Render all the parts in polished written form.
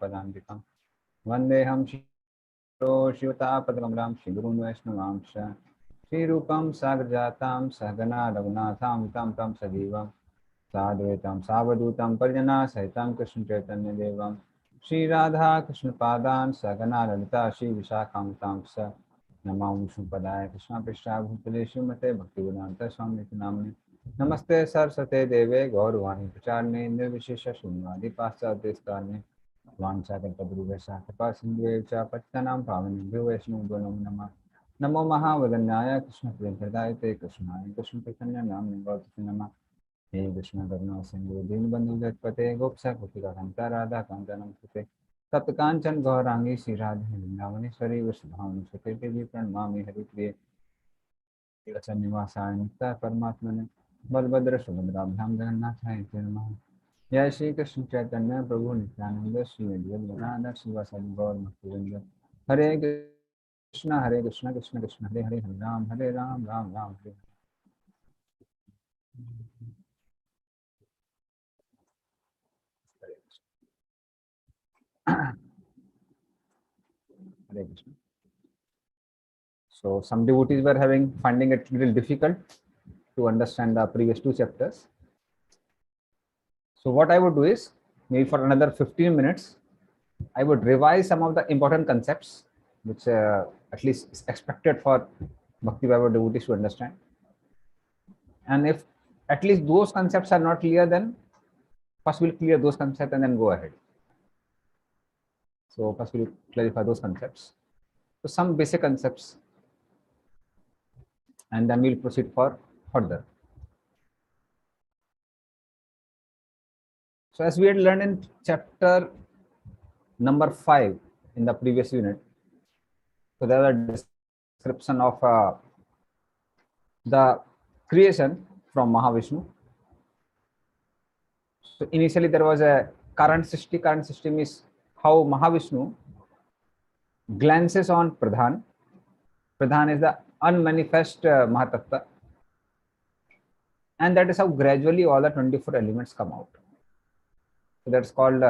पदान्तिकं वन्देऽहं शिवतापदकमलां श्रीगुरुं वैष्णवांश श्रीरूपं साग्रजातां सहगना रघुनाथां तं सजीवं साद्वैतं सावधूतं परिजना सहितं कृष्णचैतन्यदेवं श्रीराधा कृष्णपादान् सहगना ललिता श्रीविशाखां स नमो विष्णुपदाय कृष्णपृष्ठाय भूतले श्रीमते भक्तिवेदान्त स्वामी नाम्ने नमस्ते सरस्वते देवे गौरवाणी प्रचारणे निर्विशेष शून्यवादी पाश्चात्यस्थाने वाञ्छाकल्पतरुभ्यश्च कृपा सिन्धुभ्यश्च पतितानां पावनेभ्यो वैष्णवेभ्यो नमो नमः। नमो महावदन्याय कृष्णप्रियहृदाय ते कृष्णाय कृष्णचैतन्य नाम्ने गौरवाणी नमः। हे कृष्ण करुणा सिंधु दीनबन्धु जगत्पते गोपीशा गोपिकान्ता राधा कान्ता नमस्ते तप्तकाञ्चन गौरांगी श्रीराधे वृन्दावनेश्वरी वृषभानुसुते सुते देवी प्रणमामि हरिप्रिये निवासाय मुक्ता परमात्मने बलभद्र सुभद्राभ्यां जगन्नाथाय ते नमः। जय श्री कृष्ण चैतन्य प्रभु नित्यानंद श्री अद्वैत शिवासादि गौर भक्तवृंद हरे कृष्ण कृष्ण कृष्ण हरे हरे हरे राम राम राम हरे Hare Krishna. So some devotees were finding it a little difficult to understand the previous two chapters. So what I would do is, maybe for another 15 minutes, I would revise some of the important concepts which at least is expected for Bhakti Vaibhav devotees to understand. And if at least those concepts are not clear, then first we'll clear those concepts and then go ahead. So first we'll clarify those concepts. So some basic concepts, and then we'll proceed for further. So as we had learned in chapter number 5 in the previous unit, so there was a description of the creation from Mahavishnu. So initially there was a current Srishti. Current Srishti means how Mahavishnu glances on Pradhan. Pradhan is the unmanifest Mahatattva, and that is how gradually all the 24 elements come out. So that's called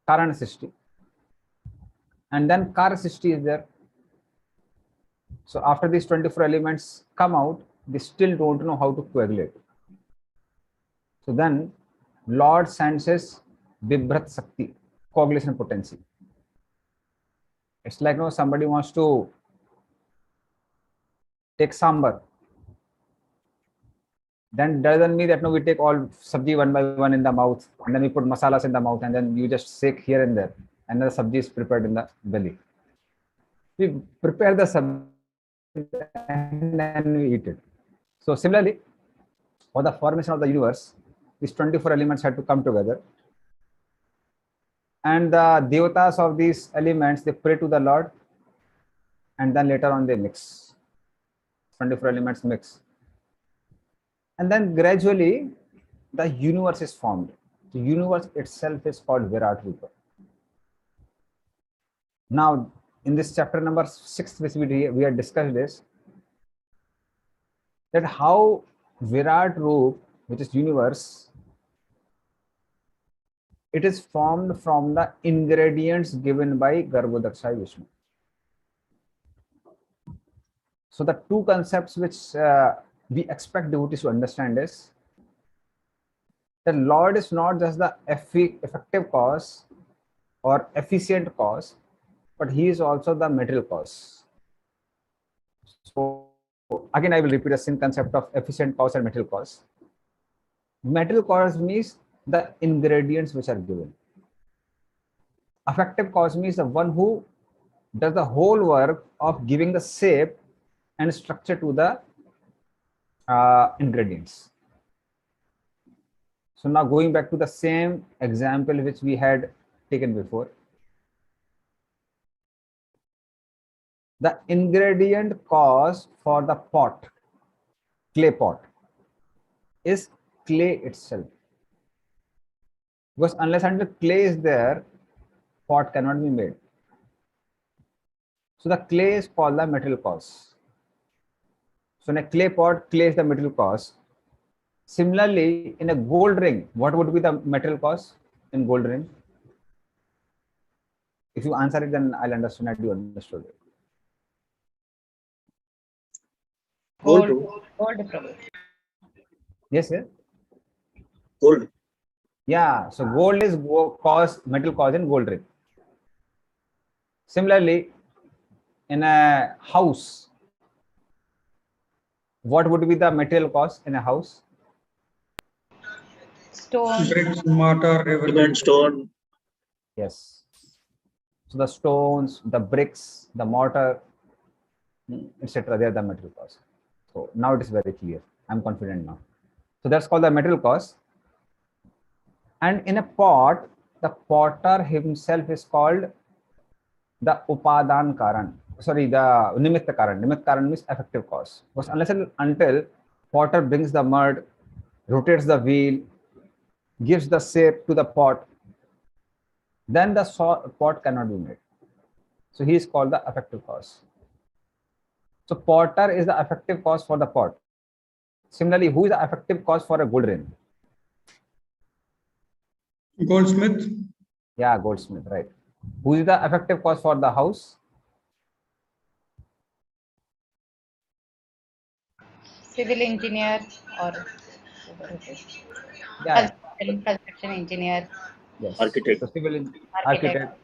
Karan Srishti. And then Kara Srishti is there. So after these 24 elements come out, they still don't know how to coagulate. So then Lord sends his Vibhrat Sakti, coagulation potency. It's like, no, somebody wants to take sambar. Then doesn't mean that no, we take all sabji one by one in the mouth, and then we put masalas in the mouth, and then you just shake here and there, and then the sabji is prepared in the belly. We prepare the sabji and then we eat it. So similarly, for the formation of the universe, these 24 elements had to come together. And the devatas of these elements, they pray to the Lord, and then later on they mix. 24 elements mix. And then gradually, the universe is formed. The universe itself is called Virat Rupa. Now, in this chapter number 6, which we had discussed this, that how Virat Rupa, which is universe, it is formed from the ingredients given by Garbhodaksha Vishnu. So the two concepts which we expect devotees to understand is that Lord is not just the effective cause or efficient cause, but he is also the material cause. So again, I will repeat the same concept of efficient cause and material cause. Material cause means the ingredients which are given. Effective cause means the one who does the whole work of giving the shape and structure to the ingredients. So now going back to the same example which we had taken before. The ingredient cause for the pot, clay pot, is clay itself. Because unless until clay is there, pot cannot be made. So the clay is called the material cause. So in a clay pot, clay is the material cause. Similarly, in a gold ring, what would be the material cause in gold ring? If you answer it, then I'll understand that you understood it. Gold. Gold, Prabhu. Yes, yes. Gold. Yeah. So gold is metal cause in gold ring. Similarly, in a house, what would be the material cost in a house? Stone. Bricks, mortar, everything. Cement, stone. Yes. So the stones, the bricks, the mortar, etc. They are the material cost. So now it is very clear. I'm confident now. So that's called the material cost. And in a pot, the potter himself is called the Upadan Karan. Sorry, the Nimitta Karan. Nimitta Karan means effective cause. Because unless and until potter brings the mud, rotates the wheel, gives the shape to the pot, then the pot cannot be made. So he is called the effective cause. So potter is the effective cause for the pot. Similarly, who is the effective cause for a gold ring? Goldsmith, Yeah, goldsmith, right. Who is the effective cause for the house? Civil engineer or Yeah, construction engineer, yes. Architect. So civil architect. architect.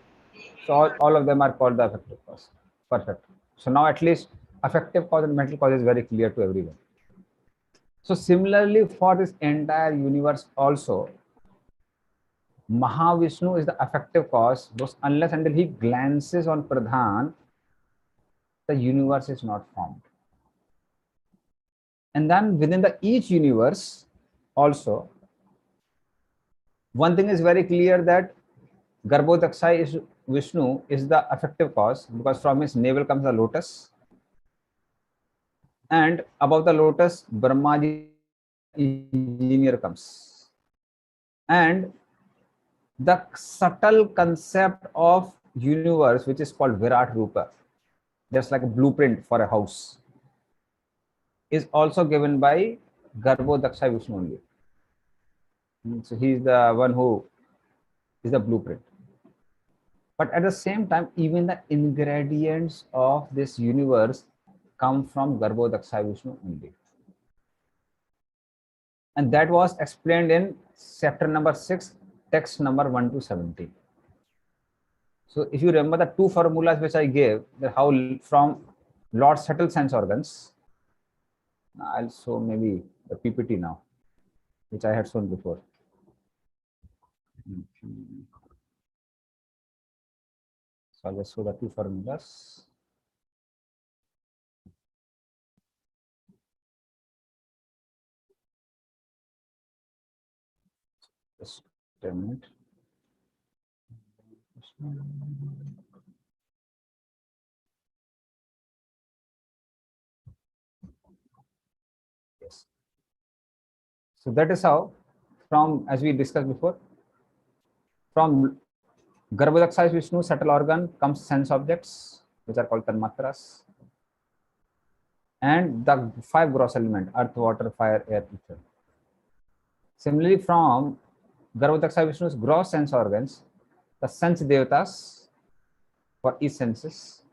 So all of them are called the effective cause. Perfect. So now at least effective cause and mental cause is very clear to everyone. So similarly for this entire universe also, Mahavishnu is the effective cause because unless until he glances on Pradhan, the universe is not formed. And then within the each universe also, one thing is very clear that Garbhodaksha is Vishnu is the effective cause because from his navel comes the lotus. And above the lotus, Brahmaji engineer comes. And the subtle concept of universe, which is called Virat Rupa, just like a blueprint for a house, is also given by Garbhodaksha Vishnu only. So he is the one who is the blueprint. But at the same time, even the ingredients of this universe come from Garbhodaksha Vishnu only. And that was explained in chapter number 6, text number 1 to 17. So if you remember the two formulas which I gave, that how from Lord's subtle sense organs, I'll show maybe the PPT now, which I had shown before. So I'll just show the two formulas. Just a minute. Yes. So that is how, from as we discussed before, from Garbhodaksha Vishnu subtle organ comes sense objects, which are called tanmatras, and the five gross elements: earth, water, fire, air, ether. Similarly, from Garbhodaksha Vishnu's gross sense organs, the sense devatas for each senses.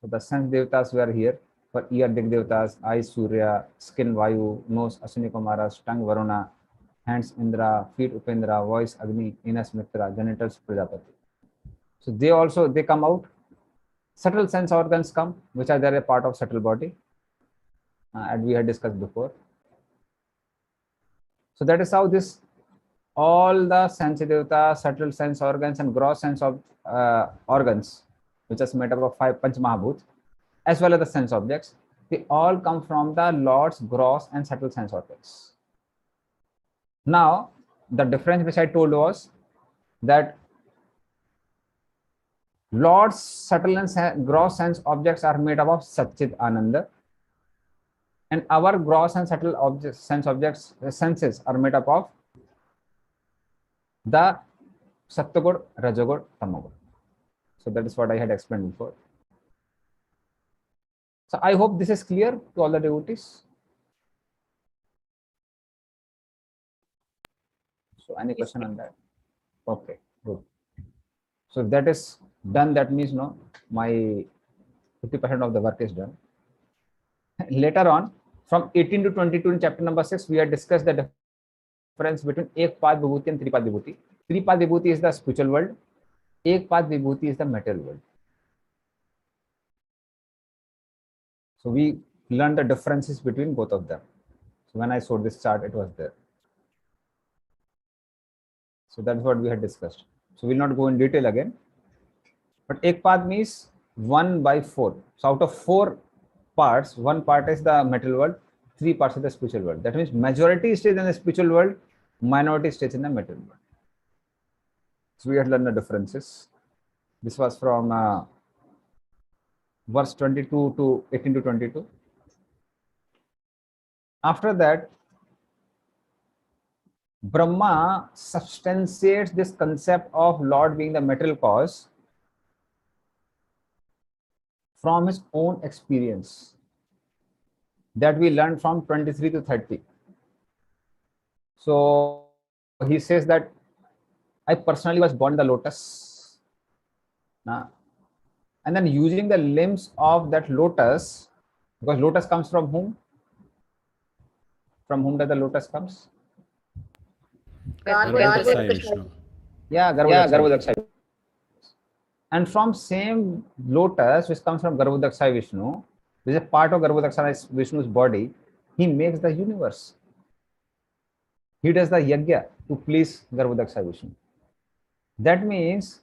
So the sense devatas were here. For ear, Dig devatas, eyes, Surya, skin, Vayu, nose, Ashwini Kumaras, tongue, Varuna, hands, Indra, feet, Upendra, voice, Agni, anus, Mitra, genitals, Prajapati. So they come out. Subtle sense organs come, which are there a part of subtle body, and we had discussed before. So that is how this all the sensitivita, subtle sense organs, and gross sense of organs, which is made up of five Panch Mahabhut, as well as the sense objects, they all come from the Lord's gross and subtle sense organs. Now, the difference which I told was that Lord's subtle and gross sense objects are made up of Satchid Ananda, and our gross and subtle objects, senses are made up of the Sattvagur, Rajagur, Tamagur. So that is what I had explained before. So I hope this is clear to all the devotees. So any question on that? Okay, good. So if that is done, that means no, my 50% of the work is done. Later on, from 18 to 22 in chapter number 6, we had discussed the difference between Ekpad Vibhuti and Tripad Vibhuti. Tripad Vibhuti is the spiritual world. Ekpad Vibhuti is the material world. So we learned the differences between both of them. So when I showed this chart, it was there. So that's what we had discussed. So we'll not go in detail again. But Ekpad means 1/4. So out of 4 parts, 1 part is the material world, 3 parts is the spiritual world. That means majority stays in the spiritual world, minority stays in the material world. So we had learned the differences. This was from verse 22 to 18 to 22. After that, Brahma substantiates this concept of Lord being the material cause from his own experience that we learned from 23 to 30. So he says that I personally was born in the lotus. And then using the limbs of that lotus, because lotus comes from whom? From whom does the lotus comes? Garbhodaksha Vishnu. Yeah, Garbhodaksha. And from same lotus, which comes from Garbhodaksha Vishnu, which is a part of Garbhodaksha Vishnu's body, he makes the universe. He does the yajna to please Garbhodaksha Vishnu. That means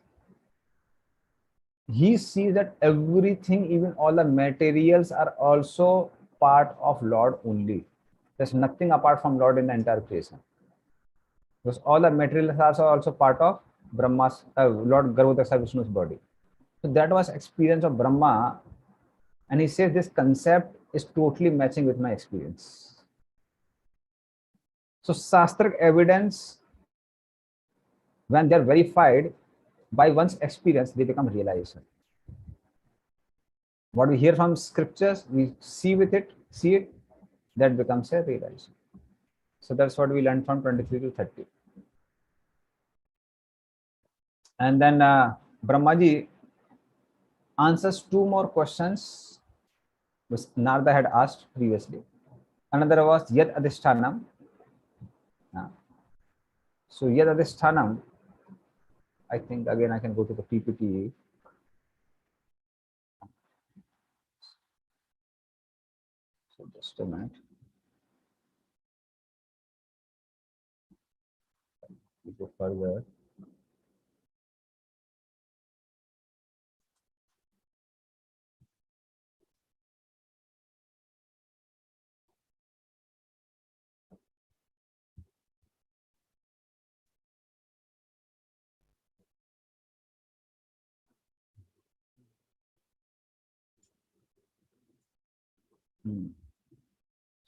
he sees that everything, even all the materials, are also part of Lord only. There's nothing apart from Lord in the entire creation. Because all the materials are also part of Brahma's, Lord Garbhodaksha Vishnu's body. So that was experience of Brahma, and he says this concept is totally matching with my experience. So Shastric evidence, when they're verified by one's experience, they become realization. What we hear from scriptures, we see it, that becomes a realization. So that's what we learned from 23 to 30. And then Brahmaji answers 2 more questions which Narada had asked previously. Another was Yad Adhishtanam. So Yad Adhishtanam, I think again I can go to the PPT. So just a minute. We go further.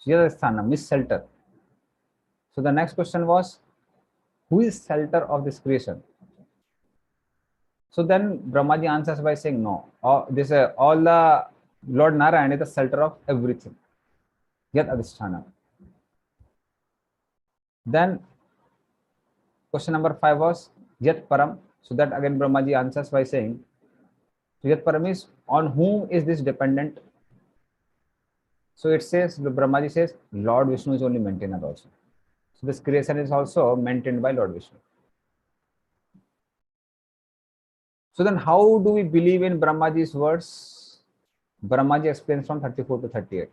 Shirasthanam means shelter. So the next question was, who is shelter of this creation? So then Brahmaji answers by saying no. All the Lord Narayan is the shelter of everything. Yat Adhishthana. Then question number 5 was Yat Param. So that again Brahmaji answers by saying, Yat Param is on whom is this dependent? So it says, Brahmaji says, Lord Vishnu is only maintainer also. So this creation is also maintained by Lord Vishnu. So then how do we believe in Brahmaji's words? Brahmaji explains from 34 to 38.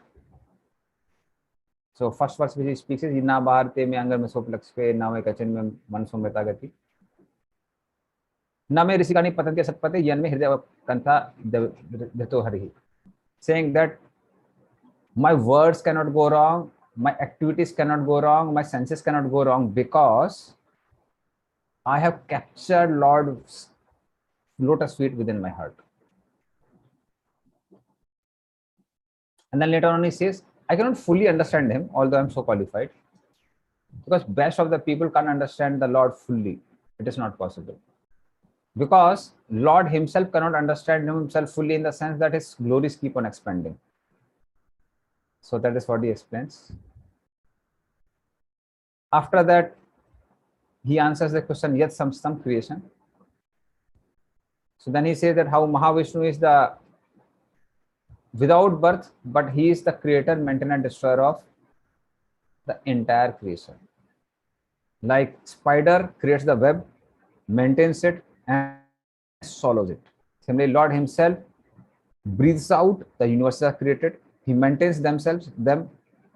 So first verse which he speaks is Inna Bharate me angar me soplakshpe na me kachin me man somrita gati. Na me risikani patantya satpate yan me hridaya kantha deto harihi. Saying that my words cannot go wrong, my activities cannot go wrong, my senses cannot go wrong because I have captured Lord's lotus feet within my heart. And then later on he says, I cannot fully understand him, although I'm so qualified. Because best of the people can't understand the Lord fully. It is not possible. Because Lord himself cannot understand himself fully in the sense that his glories keep on expanding. So that is what he explains. After that, he answers the question, Yat Samstam creation. So then he says that how Mahavishnu is the without birth, but he is the creator, maintainer, destroyer of the entire creation. Like spider creates the web, maintains it, and swallows it. Similarly, Lord himself breathes out, the universes are created. He maintains them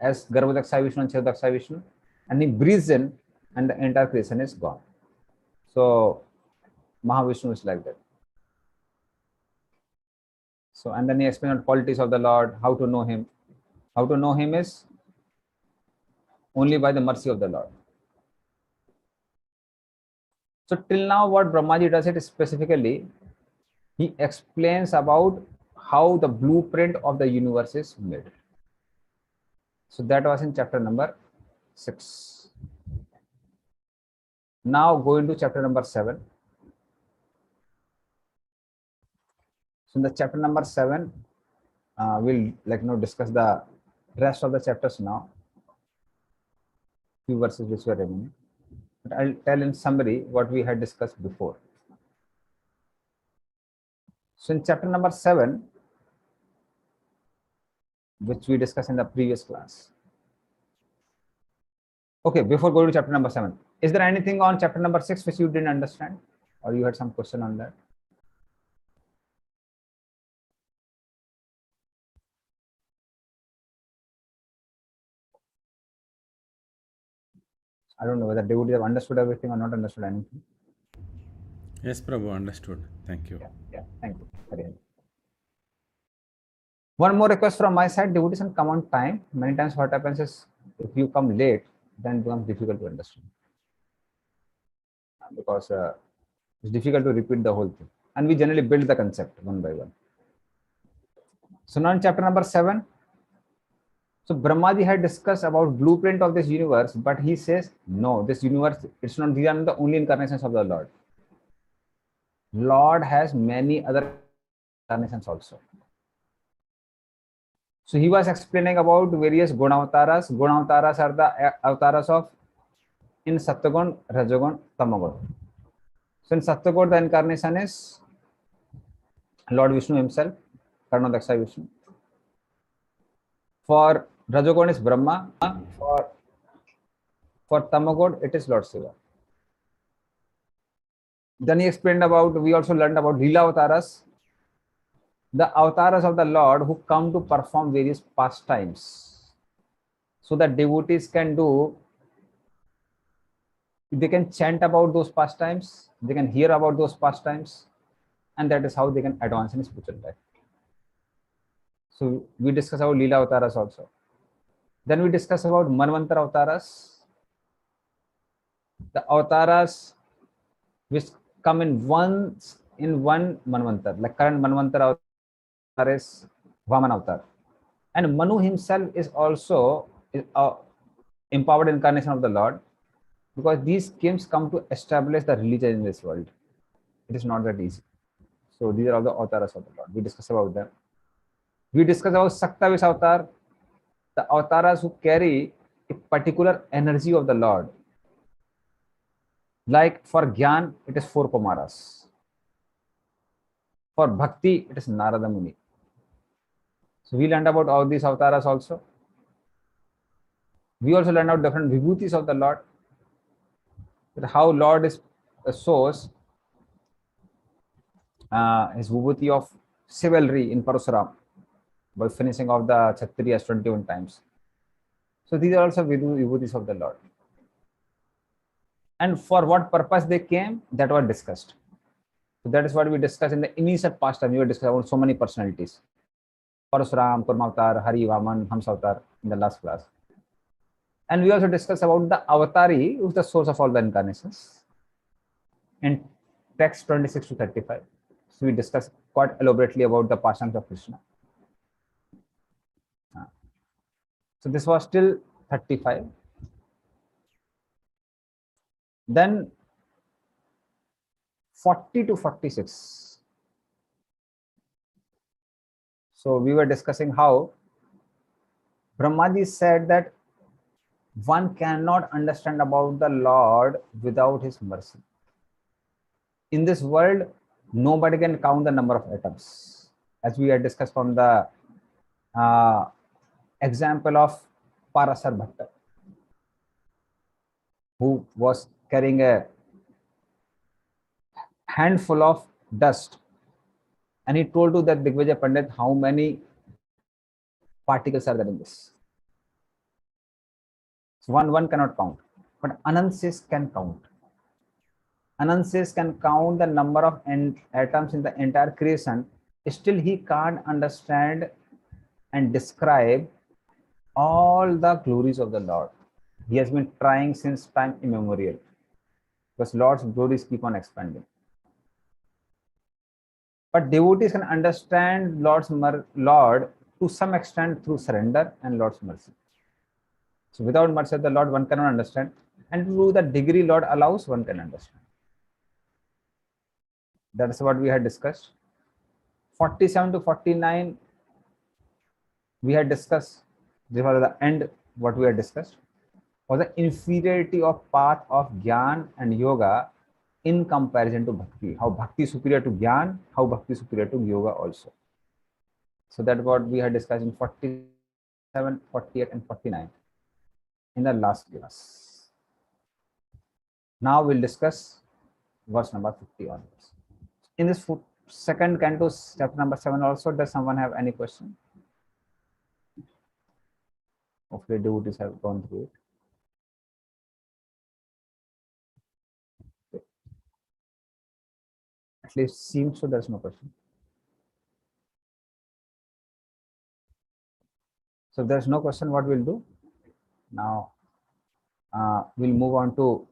as Garbhodaksha Vishnu and Chirdaksha Vishnu, and he breathes in, and the entire creation is gone. So Mahavishnu is like that. So, and then he explains the qualities of the Lord, how to know him. How to know him is only by the mercy of the Lord. So till now, what Brahmaji does it specifically, he explains about how the blueprint of the universe is made. So that was in chapter number 6. Now go into chapter number 7. So in the chapter number 7, we'll discuss the rest of the chapters now. Few verses which were remaining. But I'll tell in summary what we had discussed before. So in chapter number 7, which we discussed in the previous class. Okay, before going to chapter number 7, is there anything on chapter number 6 which you didn't understand, or you had some question on that? I don't know whether they would have understood everything or not understood anything. Yes, Prabhu, understood. Thank you. Yeah, thank you. Very well. One more request from my side, devotees can come on time. Many times what happens is, if you come late, then it becomes difficult to understand. Because it's difficult to repeat the whole thing. And we generally build the concept one by one. So now in chapter number 7, so Brahmaji had discussed about blueprint of this universe, but he says, no, this universe, it's not, these are not the only incarnations of the Lord. Lord has many other incarnations also. So he was explaining about various Gunavataras. Gunavataras are the avatars of in Sattvagun, Rajagun, Tamagun. So in Sattvagun, the incarnation is Lord Vishnu himself, Karnadaksha Vishnu. For Rajagun is Brahma. For Tamagun, it is Lord Shiva. Then he explained about, we also learned about Leela Avataras, the avatars of the Lord who come to perform various pastimes. So that devotees can do, they can chant about those pastimes, they can hear about those pastimes, and that is how they can advance in spiritual life. So we discuss about Leela Avataras also. Then we discuss about Manvantara Avataras, the Avataras which come in one Manvantar, like current Manvantara Avatar is Vaman Avatar. And Manu himself is also empowered incarnation of the Lord, because these kings come to establish the religion in this world. It is not that easy. So these are all the avatars of the Lord. We discuss about them. We discuss about Saktavish avatar, the avatars who carry a particular energy of the Lord. Like for Gyan, it is 4 Kumaras. For Bhakti, it is Narada Muni. So we learned about all these avatars also. We also learned about different vibhutis of the Lord. That how Lord is a source, his vibhuti of chivalry in Parasuram by finishing off the Kshatriyas 21 times. So these are also vibhutis of the Lord. And for what purpose they came, that was discussed. So that is what we discussed in the initial past time. We were discussing about so many personalities. Parasuram, Kurmavatar, Hari, Vaman, Hamsavatar in the last class. And we also discussed about the avatari, who is the source of all the incarnations, in text 26 to 35. So we discussed quite elaborately about the pastimes of Krishna. So this was till 35. Then 40 to 46. So we were discussing how Brahmaji said that one cannot understand about the Lord without his mercy. In this world, nobody can count the number of atoms, as we had discussed from the example of Parasar Bhatta, who was carrying a handful of dust, and he told to that Digvijay Pandit how many particles are there in this. So one cannot count, but Anansis can count. Anansis can count the number of atoms in the entire creation. Still, he can't understand and describe all the glories of the Lord. He has been trying since time immemorial, because Lord's glories keep on expanding. But devotees can understand Lord to some extent through surrender and Lord's mercy. So without mercy of the Lord, one cannot understand, and to the degree Lord allows, one can understand. That's what we had discussed. 47 to 49, we had discussed. This was the end. What we had discussed was the inferiority of path of Gyan and Yoga in comparison to Bhakti. How Bhakti is superior to Gyan, how Bhakti is superior to Yoga also. So that's what we had discussed in 47, 48, and 49 in the last class. Now we'll discuss verse number 50 onwards. In this second canto, chapter number 7 also, does someone have any question? Hopefully devotees have gone through it. At least seems so, there's no question. So if there's no question, what we'll do now, we'll move on to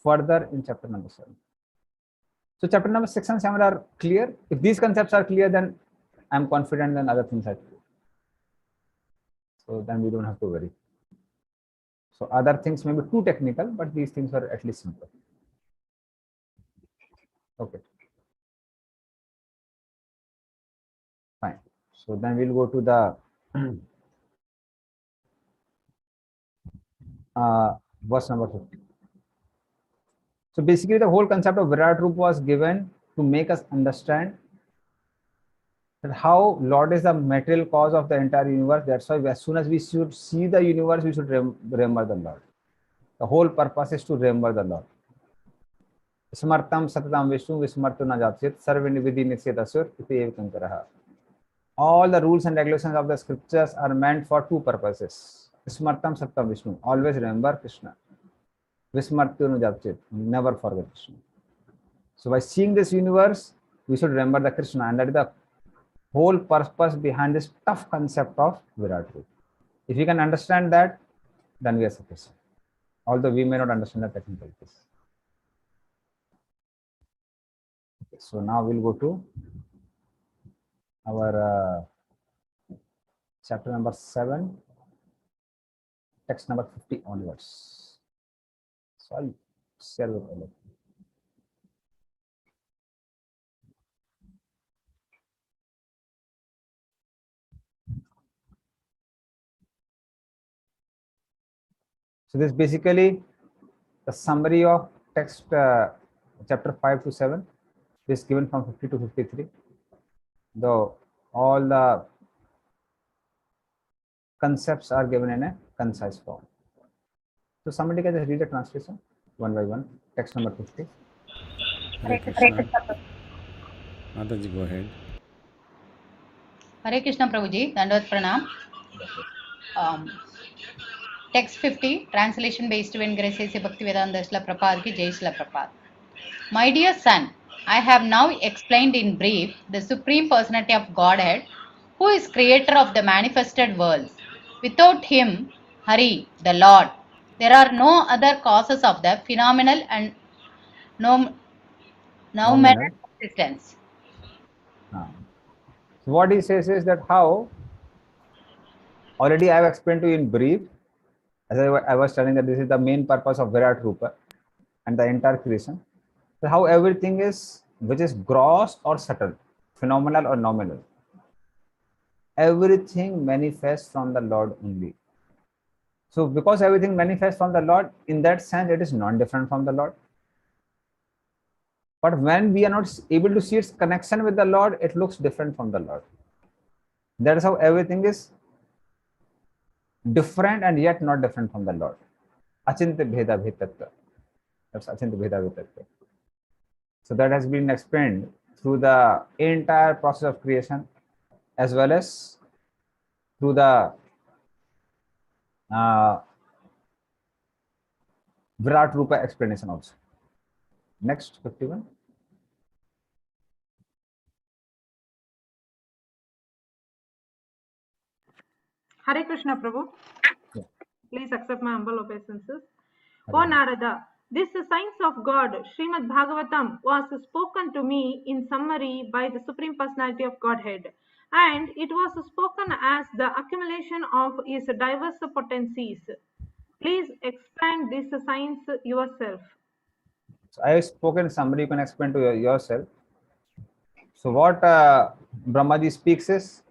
further in chapter number 7. So chapter number 6 and 7 are clear. If these concepts are clear, then I'm confident then other things are clear. So then we don't have to worry. So other things may be too technical, but these things are at least simple. Okay. Fine. So then we'll go to the verse number 50. So basically the whole concept of Virat Rupa was given to make us understand that how Lord is the material cause of the entire universe. That's why as soon as we should see the universe, we should remember the Lord. The whole purpose is to remember the Lord. Smartam Satatam Vishnu Vismartu Najapsit Sarvinividi Nisyatasur Iti Evikankaraha. All the rules and regulations of the scriptures are meant for two purposes. Smartam Satam Vishnu. Always remember Krishna. Vismartu Najapsit. Never forget Krishna. So by seeing this universe, we should remember the Krishna, and that is the whole purpose behind this tough concept of Virat Rupa. If you can understand that, then we are sufficient. Although we may not understand the technical piece. Okay, so now we'll go to our chapter number 7, text number 50 onwards. So I'll share with all of you. So this is basically the summary of text chapter 5 to 7. This is given from 50 to 53. Though all the concepts are given in a concise form. So somebody can just read the translation one by one. Text number 50. Hare Krishna. Mataji, go ahead. Hare Krishna Prabhuji, Dandavat Pranam. Text 50, translation based when Grace Bhaktivedanta Srila Prabhupada ki Jai Srila Prabhupada. My dear son, I have now explained in brief the Supreme Personality of Godhead, who is creator of the manifested worlds. Without him, Hari, the Lord, there are no other causes of the phenomenal and nominal existence. So what he says is that how, already I have explained to you in brief, as I was telling that this is the main purpose of Virat Rupa and the entire creation. So how everything is, which is gross or subtle, phenomenal or nominal, everything manifests from the Lord only. So because everything manifests from the Lord, in that sense, it is non-different from the Lord. But when we are not able to see its connection with the Lord, it looks different from the Lord. That is how everything is different and yet not different from the Lord. Achintya bheda bhetattva. That's achintya bheda bhetattva. So that has been explained through the entire process of creation as well as through the Virat Rupa explanation also. Next, 51. Hare Krishna Prabhu. Yeah. Please accept my humble obeisances. Hare O Narada, this science of God, Srimad Bhagavatam, was spoken to me in summary by the Supreme Personality of Godhead, and it was spoken as the accumulation of his diverse potencies. Please explain this science yourself. So I have spoken summary, you can explain to yourself. So what Brahmaji speaks is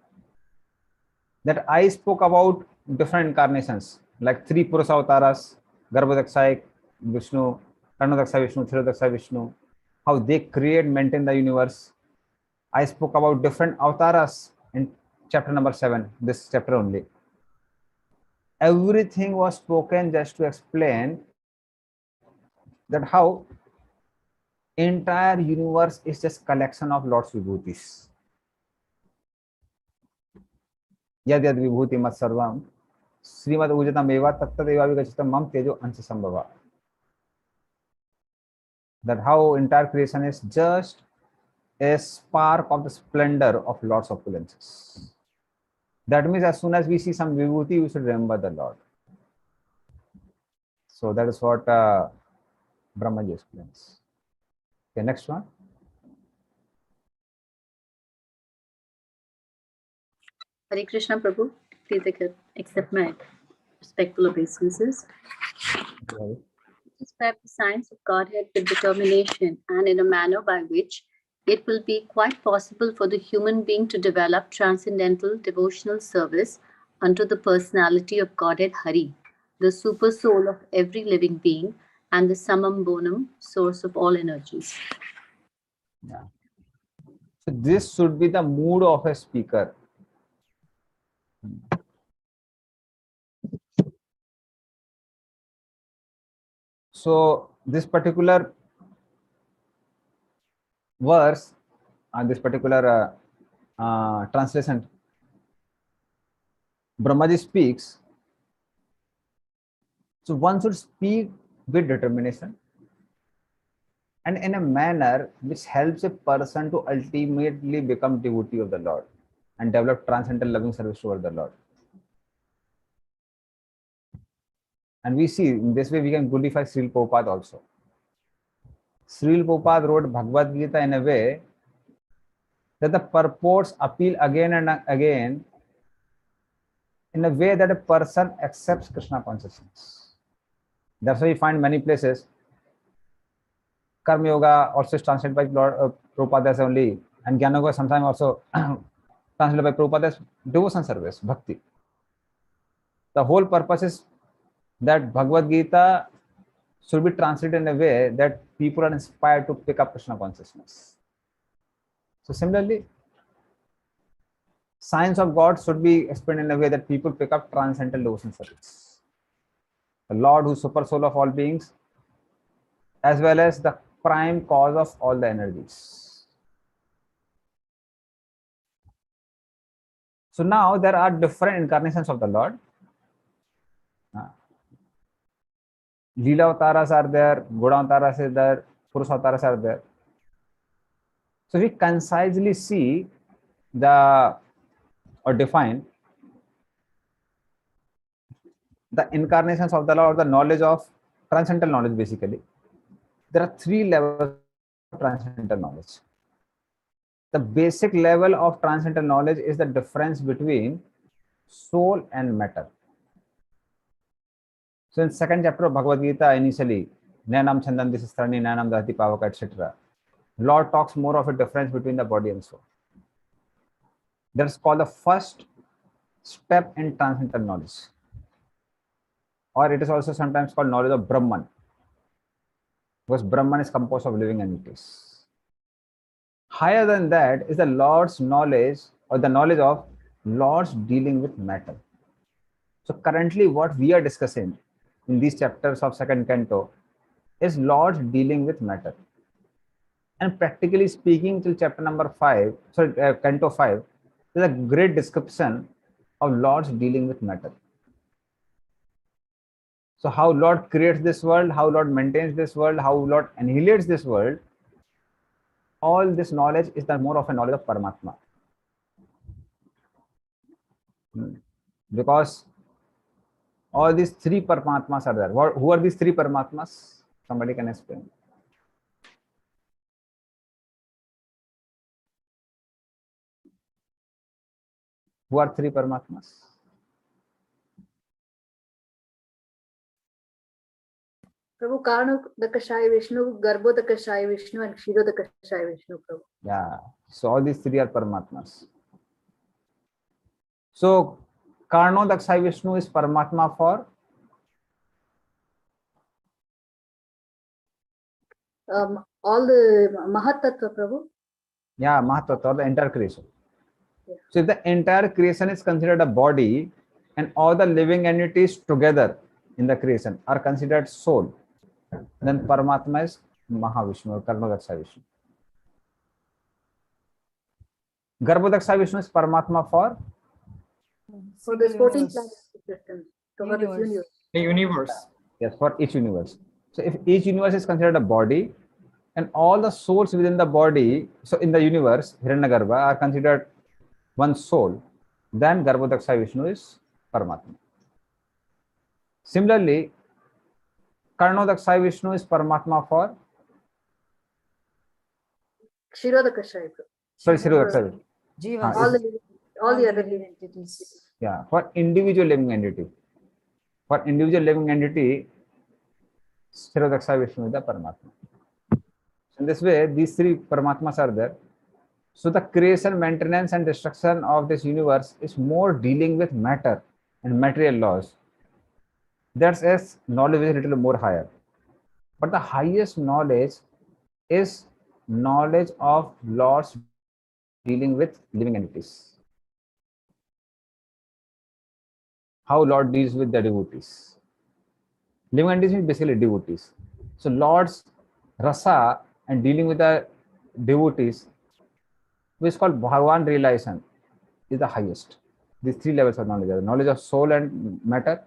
that I spoke about different incarnations, like 3 Purusha avatars, Garbhodaksha Vishnu, Karnodaksha Vishnu, Thirodaksha Vishnu, how they create, maintain the universe. I spoke about different avatars in chapter number 7, this chapter only. Everything was spoken just to explain that how entire universe is just collection of Lord's vibhutis. Yad yad vibhuti mat sarvam Srimad Ujatam eva tattadeva vigachitam mam tejo ansa sambhava. That how entire creation is just a spark of the splendor of Lord's opulences. That means as soon as we see some vibhuti, we should remember the Lord. So that is what Brahmaji explains. Okay, next one. Hare Krishna Prabhu, please accept my respectful obeisances. Okay. Describe the science of Godhead with determination and in a manner by which it will be quite possible for the human being to develop transcendental devotional service unto the personality of Godhead Hari, the super soul of every living being and the summum bonum, source of all energies. Yeah. So this should be the mood of a speaker. So this particular verse and this particular translation, Brahmaji speaks. So one should speak with determination and in a manner which helps a person to ultimately become devotee of the Lord and develop transcendental loving service toward the Lord. And we see in this way we can glorify Srila Prabhupada also. Srila Prabhupada wrote Bhagavad Gita in a way that the purports appeal again and again in a way that a person accepts Krishna consciousness. That's why you find many places Karma Yoga also is translated by Lord Prabhupada as only, and Jnana Yoga sometimes also translated by Prabhupada as devotion service, bhakti. The whole purpose is that Bhagavad Gita should be translated in a way that people are inspired to pick up Krishna consciousness. So similarly, science of God should be explained in a way that people pick up transcendental devotion service. The Lord who is super soul of all beings, as well as the prime cause of all the energies. So now there are different incarnations of the Lord. Leela Avataras are there, Goda Avataras is there, Purusha Avataras are there. So we concisely see or define the incarnations of the Lord, or the knowledge of transcendental knowledge basically. There are 3 levels of transcendental knowledge. The basic level of transcendental knowledge is the difference between soul and matter. So in 2nd chapter of Bhagavad Gita, initially, Nayanam Chandan Disastarani, Nayanam Dahati Pavaka, etc. Lord talks more of a difference between the body and soul. That's called the first step in transcendental knowledge. Or it is also sometimes called knowledge of Brahman. Because Brahman is composed of living entities. Higher than that is the Lord's knowledge, or the knowledge of Lord's dealing with matter. So currently what we are discussing in these chapters of second canto is Lord's dealing with matter. And practically speaking, till chapter number 5, sorry, canto 5, is a great description of Lord's dealing with matter. So how Lord creates this world, how Lord maintains this world, how Lord annihilates this world, all this knowledge is the more of a knowledge of Paramatma. Because all these three Paramatmas are there. Who are these three Paramatmas? Somebody can explain. Who are three Paramatmas? Prabhu, Karnodakashayi Vishnu, Garbhodakashayi Vishnu, and Kshirodakashayi Vishnu, Prabhu. Yeah. So all these three are Paramatmas. So Karnodakashayi Vishnu is Paramatma for All the Mahatattva, Prabhu. yeah, Mahatattva, or the entire creation. Yeah. So if the entire creation is considered a body and all the living entities together in the creation are considered soul, then Paramatma is Mahavishnu or Karnodakashayi Vishnu. Garbhodakashayi Vishnu is Paramatma for the 14 planetary systems. So for this universe. The universe. yes, for each universe. So if each universe is considered a body and all the souls within the body, so in the universe, Hiranyagarbha, are considered one soul, then Garbhodakashayi Vishnu is Paramatma. Similarly, Karnodakashayi Vishnu is Paramatma for Kshirodakashayi, Prabhu. sorry, Kshirodakashayi Vishnu. All the other living entities. Yeah, for individual living entity. For individual living entity, Kshirodakashayi Vishnu is the Paramatma. In this way, these three Paramatmas are there. So the creation, maintenance, and destruction of this universe is more dealing with matter and material laws. That's as knowledge is a little more higher. But the highest knowledge is knowledge of laws dealing with living entities. How Lord deals with the devotees. Living entities means basically devotees. So Lord's rasa and dealing with the devotees, which is called Bhagavan realization, is the highest. These three levels of knowledge are knowledge of soul and matter.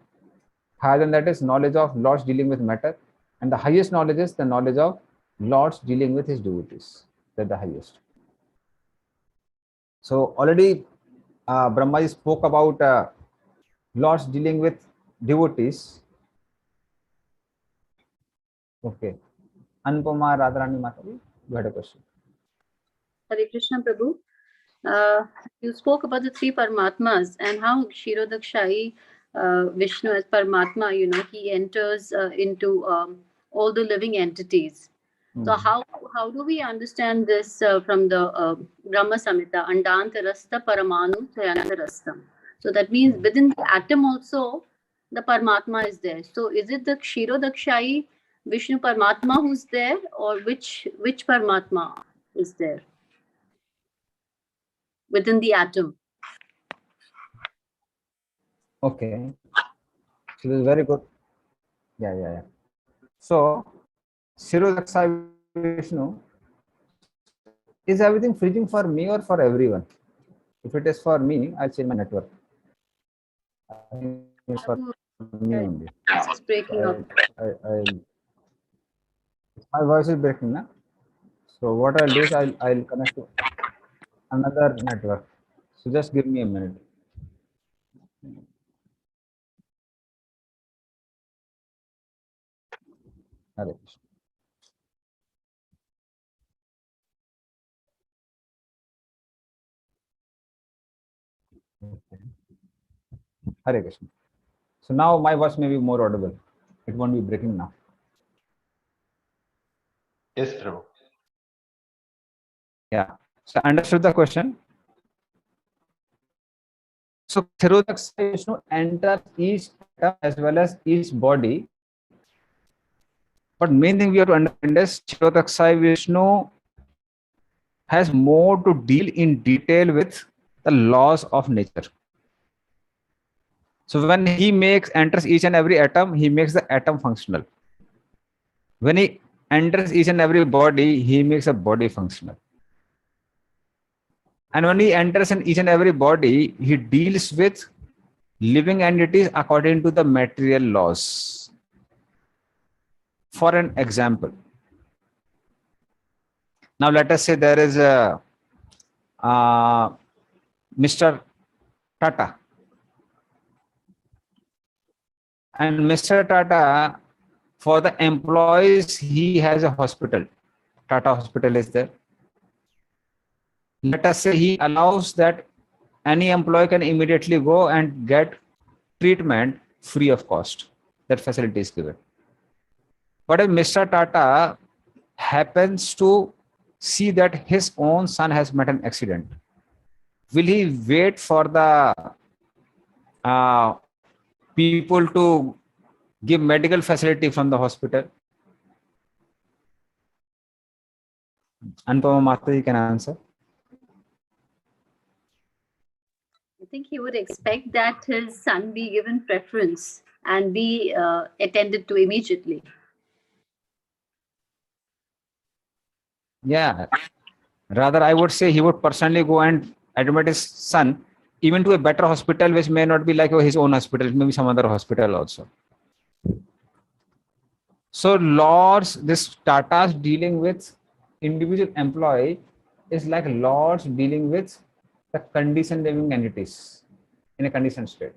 Higher than that is knowledge of Lord's dealing with matter. And the highest knowledge is the knowledge of Lord's dealing with his devotees. That's the highest. So already Brahma spoke about Lord's dealing with devotees. Okay. Anupama Radharani Mataji, you had a question. Hare Krishna, Prabhu. You spoke about the three Paramatmas and how Kshirodakashayi Vishnu as Paramatma, he enters into all the living entities. So how do we understand this from the Brahma Samhita, Andantarastha Paramanu Sayantarastham? So that means within the atom also the Paramatma is there. So is it the Kshirodakashayi Vishnu Paramatma who's there, or which Paramatma is there within the atom? Okay. So this is very good. Yeah. So Kshirodakashayi Vishnu, is everything freezing for me or for everyone? If it is for me, I'll change my network. I think it's for me only. It's breaking up. My voice is breaking, na? So what I'll do is I'll connect to another network. So just give me a minute. Hare Krishna. Okay. Hare Krishna. So now my voice may be more audible. It won't be breaking now. Yes, Prabhu. Yeah. So understood the question. So Kshirodakashayi Vishnu enters each atom as well as each body. But main thing we have to understand is Kshirodakashayi Vishnu has more to deal in detail with the laws of nature. So when he enters each and every atom, he makes the atom functional. When he enters each and every body, he makes a body functional. And when he enters in each and every body, he deals with living entities according to the material laws. For an example, now let us say there is a Mr. Tata. And Mr. Tata, for the employees, he has a hospital. Tata Hospital is there. Let us say he allows that any employee can immediately go and get treatment free of cost. That facility is given. But if Mr. Tata happens to see that his own son has met an accident, will he wait for the people to give medical facility from the hospital? Anupama Mataji can answer. I think he would expect that his son be given preference and be attended to immediately. Yeah. Rather, I would say he would personally go and admit his son even to a better hospital, which may not be like his own hospital, it may be some other hospital also. So Lords, this Tata's dealing with individual employee is like Lords dealing with the conditioned living entities in a conditioned state.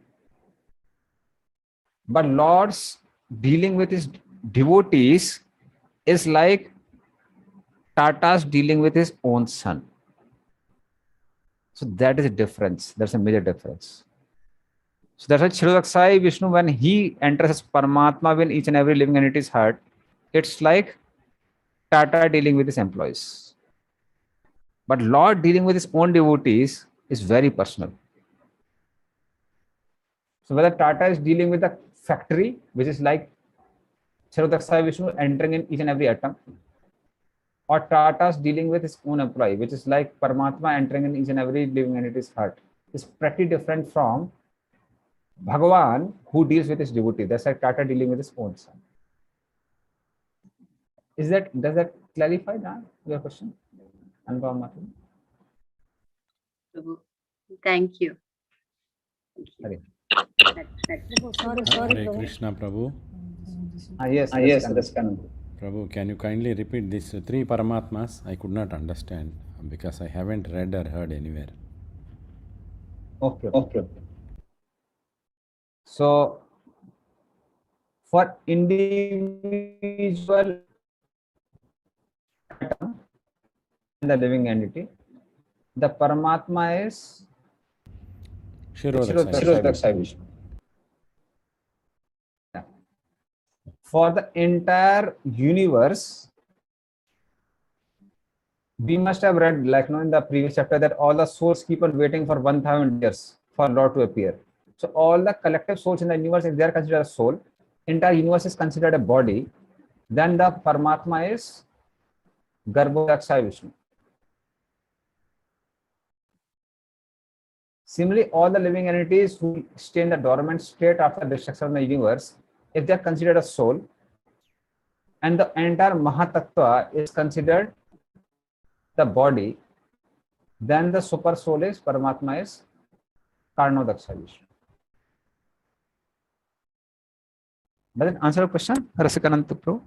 But Lords dealing with his devotees is like Tata's dealing with his own son. So that is a difference. That's a major difference. So that's why Kshirodaksai Vishnu, when he enters as Paramatma in each and every living entity's heart, it's like Tata dealing with his employees. But Lord dealing with his own devotees is very personal. So whether Tata is dealing with the factory, which is like Kshirodaksai Vishnu entering in each and every atom, or Tata's dealing with his own employee, which is like Paramatma entering in each and every living entity's heart, is pretty different from Bhagavan, who deals with his devotee. That's like Tata dealing with his own son. Does that clarify your question? Thank you. Sorry. Hare Krishna, Prabhu. Yes, that's canon. Prabhu, can you kindly repeat these three Paramatmas? I could not understand because I haven't read or heard anywhere. Okay. So, for individual atom and the living entity, the Paramatma is Kshirodaksai Vishnu. For the entire universe, we must have read, like in the previous chapter, that all the souls keep on waiting for 1,000 years for Lord to appear. So all the collective souls in the universe, if they are considered a soul, entire universe is considered a body, then the Paramatma is Garbhodakshay Vishnu. Similarly, all the living entities who stay in the dormant state after destruction of the universe, if they are considered a soul, and the entire Mahatattva is considered the body, then the super soul is Paramatma is Karnodaksha Vishnu. Does it answer your question, Rasikananta Prabhu?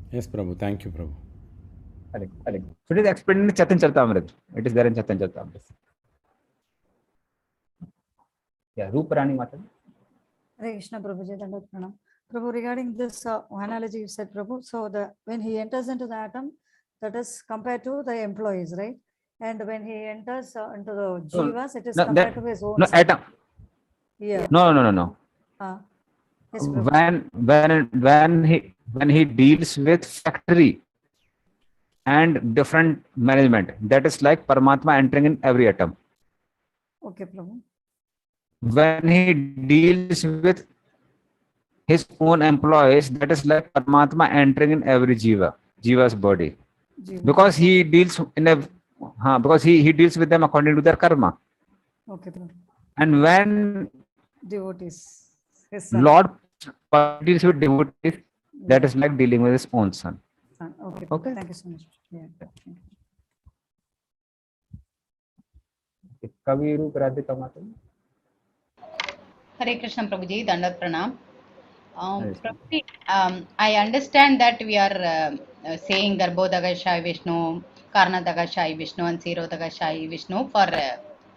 Yes, Prabhu. Thank you, Prabhu. Correct. So it is explained in Chaitan Charitamrita. It is there in Chaitan Charitamrita. Yeah, Rupa Rani Mataji. Hare Krishna, Prabhu. Dandavat Pranam. Prabhu, regarding this analogy you said, Prabhu, so when he enters into the atom, that is compared to the employees, right? And when he enters into the jivas, it is compared to his own. No, atom. Yeah. No. Yes, Prabhu. When he deals with factory and different management, that is like Paramatma entering in every atom. Okay, Prabhu. When he deals with his own employees, that is like Paramatma entering in every jiva's body, Jiva. because he deals in a because he deals with them according to their karma. Okay, Prabhu. And when Devotees. His son. Lord deals with devotees, that is like dealing with his own son. Son. Okay. Okay. Thank you so much. Yeah. Kavi Roop Radhika Mata. Hare Krishna Prabhuji, Dandat Pranam. Hare Krishna. Prabhuji, I understand that we are saying Garbhodaga Shai Vishnu, Karnadaga Shai Vishnu, and Sirodaga Shai Vishnu for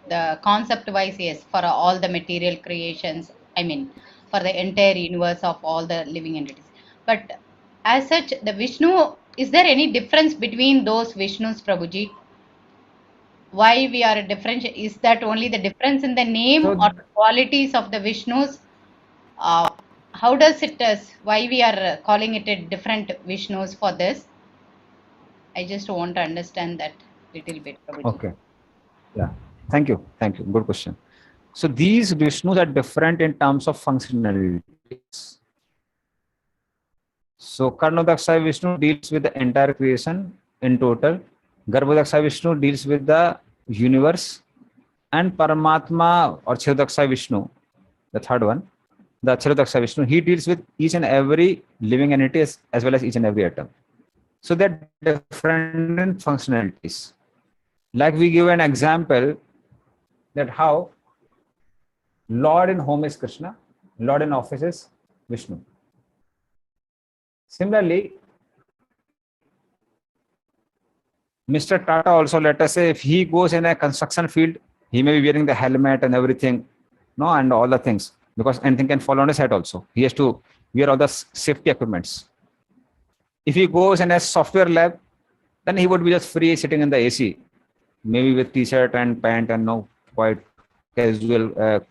the concept wise, yes, for all the material creations, I mean, for the entire universe of all the living entities. But as such, the Vishnu, is there any difference between those Vishnus, Prabhuji? Why we are different? Is that only the difference in the name So or qualities of the Vishnus? How does it why we are calling it a different Vishnus for this? I just want to understand that little bit, Prabhuji. okay, yeah, thank you, good question. So these Vishnus are different in terms of functionalities. So Karnodaksha Vishnu deals with the entire creation in total. Garbhodaksha Vishnu deals with the universe, and Paramatma or Chirodaksha Vishnu, the third one, the Chirodaksha Vishnu, he deals with each and every living entity as well as each and every atom. So they're different in functionalities. Like we give an example that how Lord in home is Krishna, Lord in office is Vishnu. Similarly, Mr. Tata also, let us say, if he goes in a construction field, he may be wearing the helmet and everything, no, and all the things, because anything can fall on his head also. He has to wear all the safety equipments. If he goes in a software lab, then he would be just free sitting in the AC, maybe with t-shirt and pant and no quite casual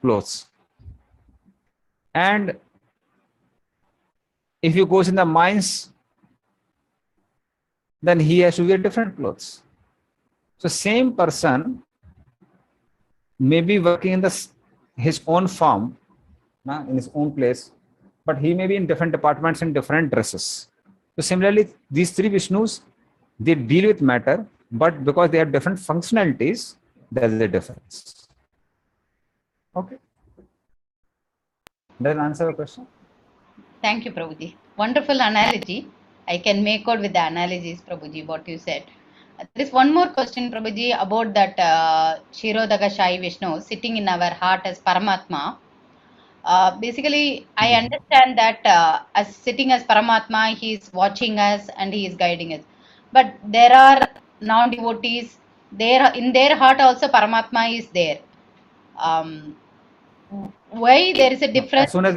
clothes. And if he goes in the mines, then he has to wear different clothes. So same person may be working in his own farm, in his own place, but he may be in different departments in different dresses. So similarly, these three Vishnus, they deal with matter, but because they have different functionalities, there is a difference. Okay. Does that answer your question? Thank you, Prabhuji. Wonderful analogy. I can make out with the analogies, Prabhuji, what you said. There is one more question, Prabhuji, about that Shirodaga Shai Vishnu sitting in our heart as Paramatma. Basically, I understand that as sitting as Paramatma, he is watching us and he is guiding us. But there are non-devotees, in their heart also Paramatma is there. Why there is a difference? As soon as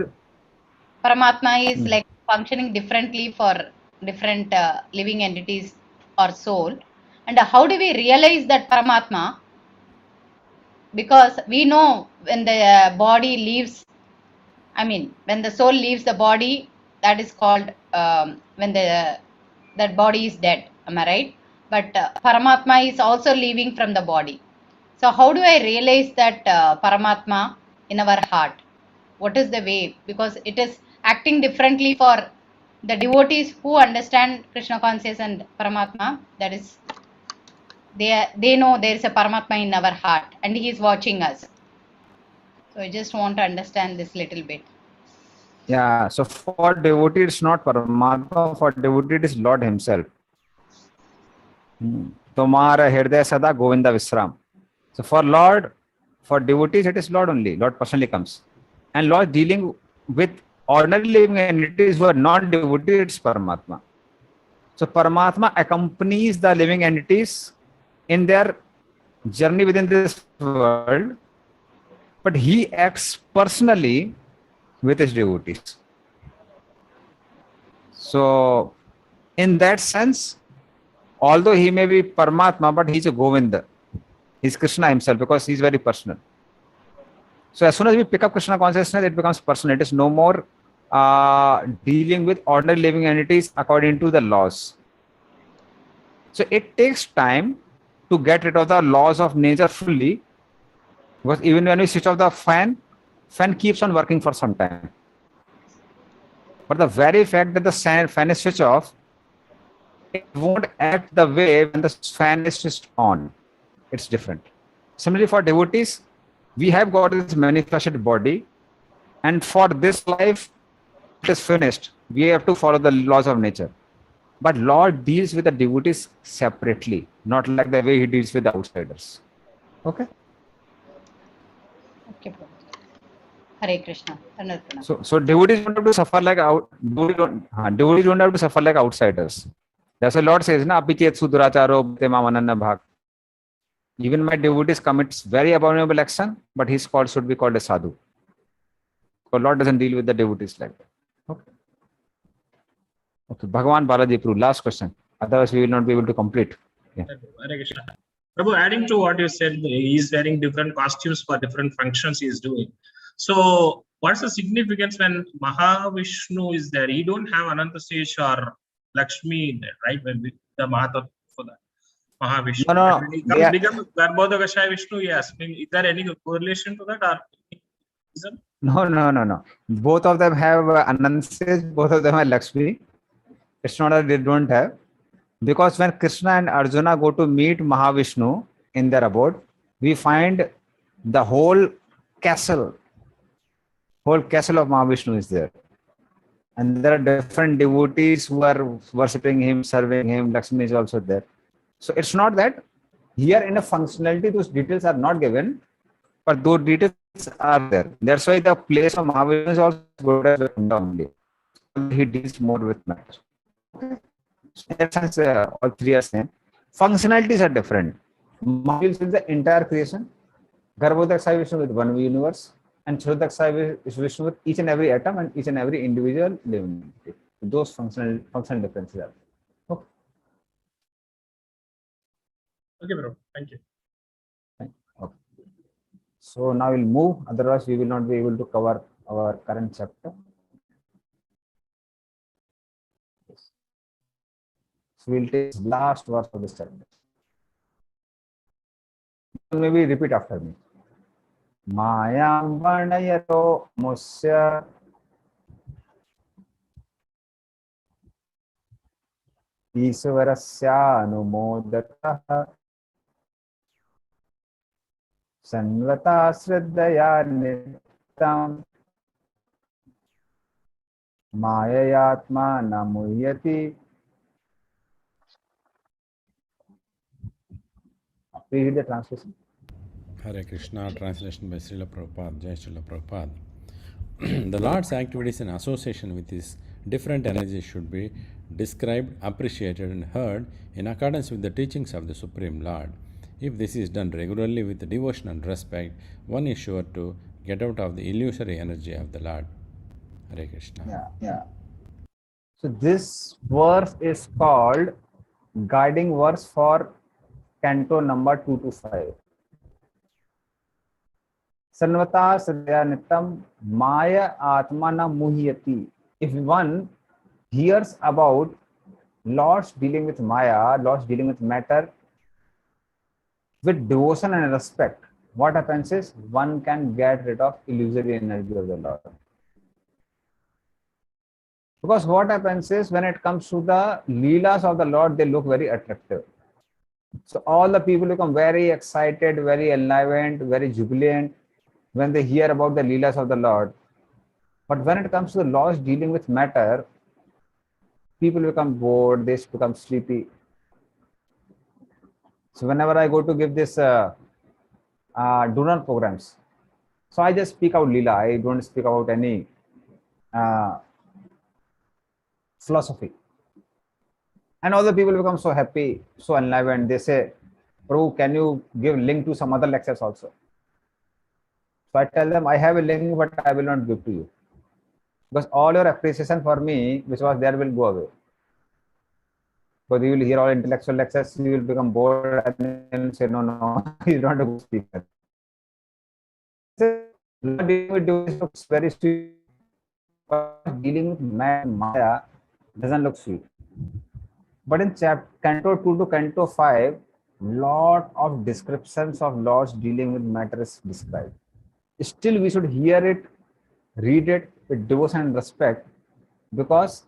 Paramatma is like functioning differently for different living entities or soul. And how do we realize that Paramatma? Because we know when the body leaves, I mean, when the soul leaves the body, that is called when that body is dead. Am I right? But Paramatma is also leaving from the body. So how do I realize that Paramatma in our heart? What is the way? Because it is acting differently for the devotees who understand Krishna consciousness and Paramatma. That is, they know there is a Paramatma in our heart and he is watching us. So I just want to understand this little bit. yeah, so for devotee, it's not Paramatma, for devotee, it is Lord himself. Tomara Hridaya Sada Govinda Visram. So for Lord, for devotees, it is Lord only. Lord personally comes. And Lord dealing with ordinary living entities who are not devotees, it's Paramatma. So Paramatma accompanies the living entities in their journey within this world, but he acts personally with his devotees. So in that sense, although he may be Paramatma, but he's a Govinda. He's Krishna himself because he's very personal. So as soon as we pick up Krishna consciousness, it becomes personal. It is no more dealing with ordinary living entities according to the laws. So it takes time to get rid of the laws of nature fully, because even when we switch off the fan keeps on working for some time. But the very fact that the fan is switched off, it won't act the way when the fan is switched on. It's different. Similarly, for devotees, we have got this manifested body, and for this life, it is finished. We have to follow the laws of nature. But Lord deals with the devotees separately, not like the way he deals with the outsiders. Okay? Okay, Prabhu. Hare Krishna. Another pranam. So devotees don't have to suffer like devotees don't have to suffer like outsiders. That's why Lord says, "Na apichet suduracharo bhate mamananna bhag." Even my devotees commits very abominable action, but he's called should be called a sadhu. So Lord doesn't deal with the devotees like that. Okay. Okay. Bhagavan Balaji Prabhu, last question. Otherwise, we will not be able to complete. Yeah. Hare Krishna. Prabhu, adding to what you said, he is wearing different costumes for different functions he is doing. So, what's the significance when Mahavishnu is there? He don't have Anantasesh or Lakshmi in there, right? When the Mahata for that Mahavishnu. No, no, When he they are- becomes Garbhoda Gashaya Vishnu, yes. I mean, is there any correlation to that or reason? No. Both of them have Anantasesh, both of them have Lakshmi. It's not that they don't have. Because when Krishna and Arjuna go to meet Mahavishnu in their abode, we find the whole castle of Mahavishnu is there. And there are different devotees who are worshipping him, serving him. Lakshmi is also there. So it's not that here in a functionality, those details are not given, but those details are there. That's why the place of Mahavishnu is also good as only. He deals more with matter. Okay. In that sense, all three are same. Functionalities are different. Mahavishnu deals with the entire creation. Garbhodaksha Vishnu with one universe, and Chodaksha Vishnu with each and every atom and each and every individual living entity. Those functional differences are. Okay. Okay, bro. Thank you. Okay. So now we'll move. Otherwise, we will not be able to cover our current chapter. Yes. So we'll take last verse of this chapter. Maybe repeat after me. Mayam varnayato musya ईश्वरस्यानुमोदतः सन्वता श्रद्धया नित्यं माययात्मा न मुह्यति. Read the translation. Hare Krishna, translation by Srila Prabhupada, Jai Srila Prabhupada. The Lord's activities in association with his different energies should be described, appreciated, and heard in accordance with the teachings of the Supreme Lord. If this is done regularly with devotion and respect, one is sure to get out of the illusory energy of the Lord. Hare Krishna. Yeah. So this verse is called guiding verse for Canto number 2 to 5. Sanvata Sadhya Nitam Maya Atmana Muhyati. If one hears about Lord's dealing with Maya, Lord's dealing with matter, with devotion and respect, what happens is one can get rid of illusory energy of the Lord. Because what happens is when it comes to the Leelas of the Lord, they look very attractive. So all the people become very excited, very enlivened, very jubilant when they hear about the Leelas of the Lord. But when it comes to the Lord's dealing with matter, people become bored, they become sleepy. So whenever I go to give this donor programs, so I just speak out Leela. I don't speak about any philosophy. And all the people become so happy, so enlivened. They say, Prabhu, can you give link to some other lectures also? So I tell them, I have a link, but I will not give to you. Because all your appreciation for me, which was there, will go away. Because you will hear all intellectual lectures, you will become bored and then say, no, he's not a good speaker. Looks very sweet. Dealing with Maya doesn't look sweet. But in Canto 2 to Canto 5, lot of descriptions of Lord's dealing with matter is described. Still, we should hear it, read it with devotion and respect, because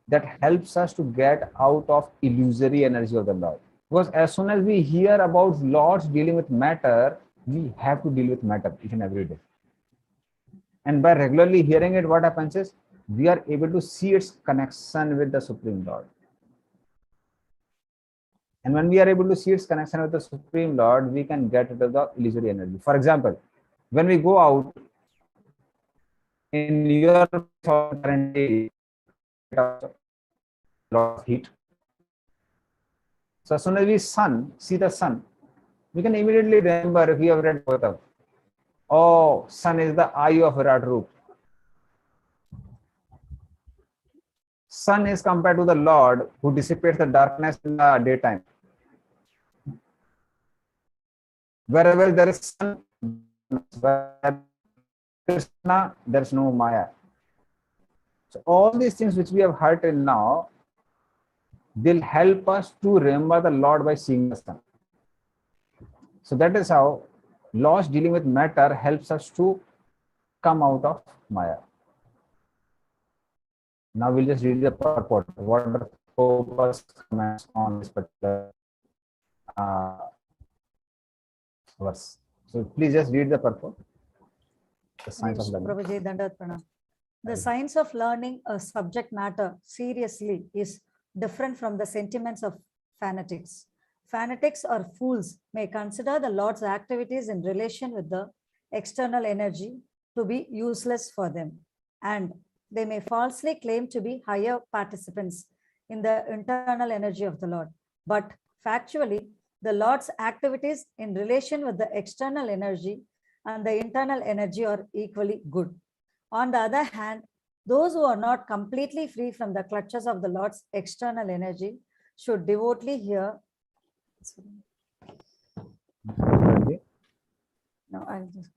that helps us to get out of illusory energy of the Lord. Because as soon as we hear about Lords dealing with matter, we have to deal with matter each and every day. And by regularly hearing it, what happens is we are able to see its connection with the Supreme Lord. And when we are able to see its connection with the Supreme Lord, we can get rid of the illusory energy. For example, when we go out in your current day, lot of heat. So as soon as we see the sun, we can immediately remember, if we have read Bhagavatam, oh, sun is the eye of Virat Roop. Sun is compared to the Lord who dissipates the darkness in the daytime. Wherever there is sun, Krishna, there is no Maya. So all these things which we have heard till now, they'll help us to remember the Lord by seeing the sun. So that is how laws dealing with matter helps us to come out of Maya. Now we'll just read the purport. What are Prabhupada's comments on this particular verse? So please just read the purport. The science of learning. Prabhuji, Dandavat Pranam. The science of learning a subject matter seriously is different from the sentiments of fanatics. Fanatics or fools may consider the Lord's activities in relation with the external energy to be useless for them, and they may falsely claim to be higher participants in the internal energy of the Lord. But factually, the Lord's activities in relation with the external energy and the internal energy are equally good. On the other hand, those who are not completely free from the clutches of the Lord's external energy should devotedly hear. No, I'll just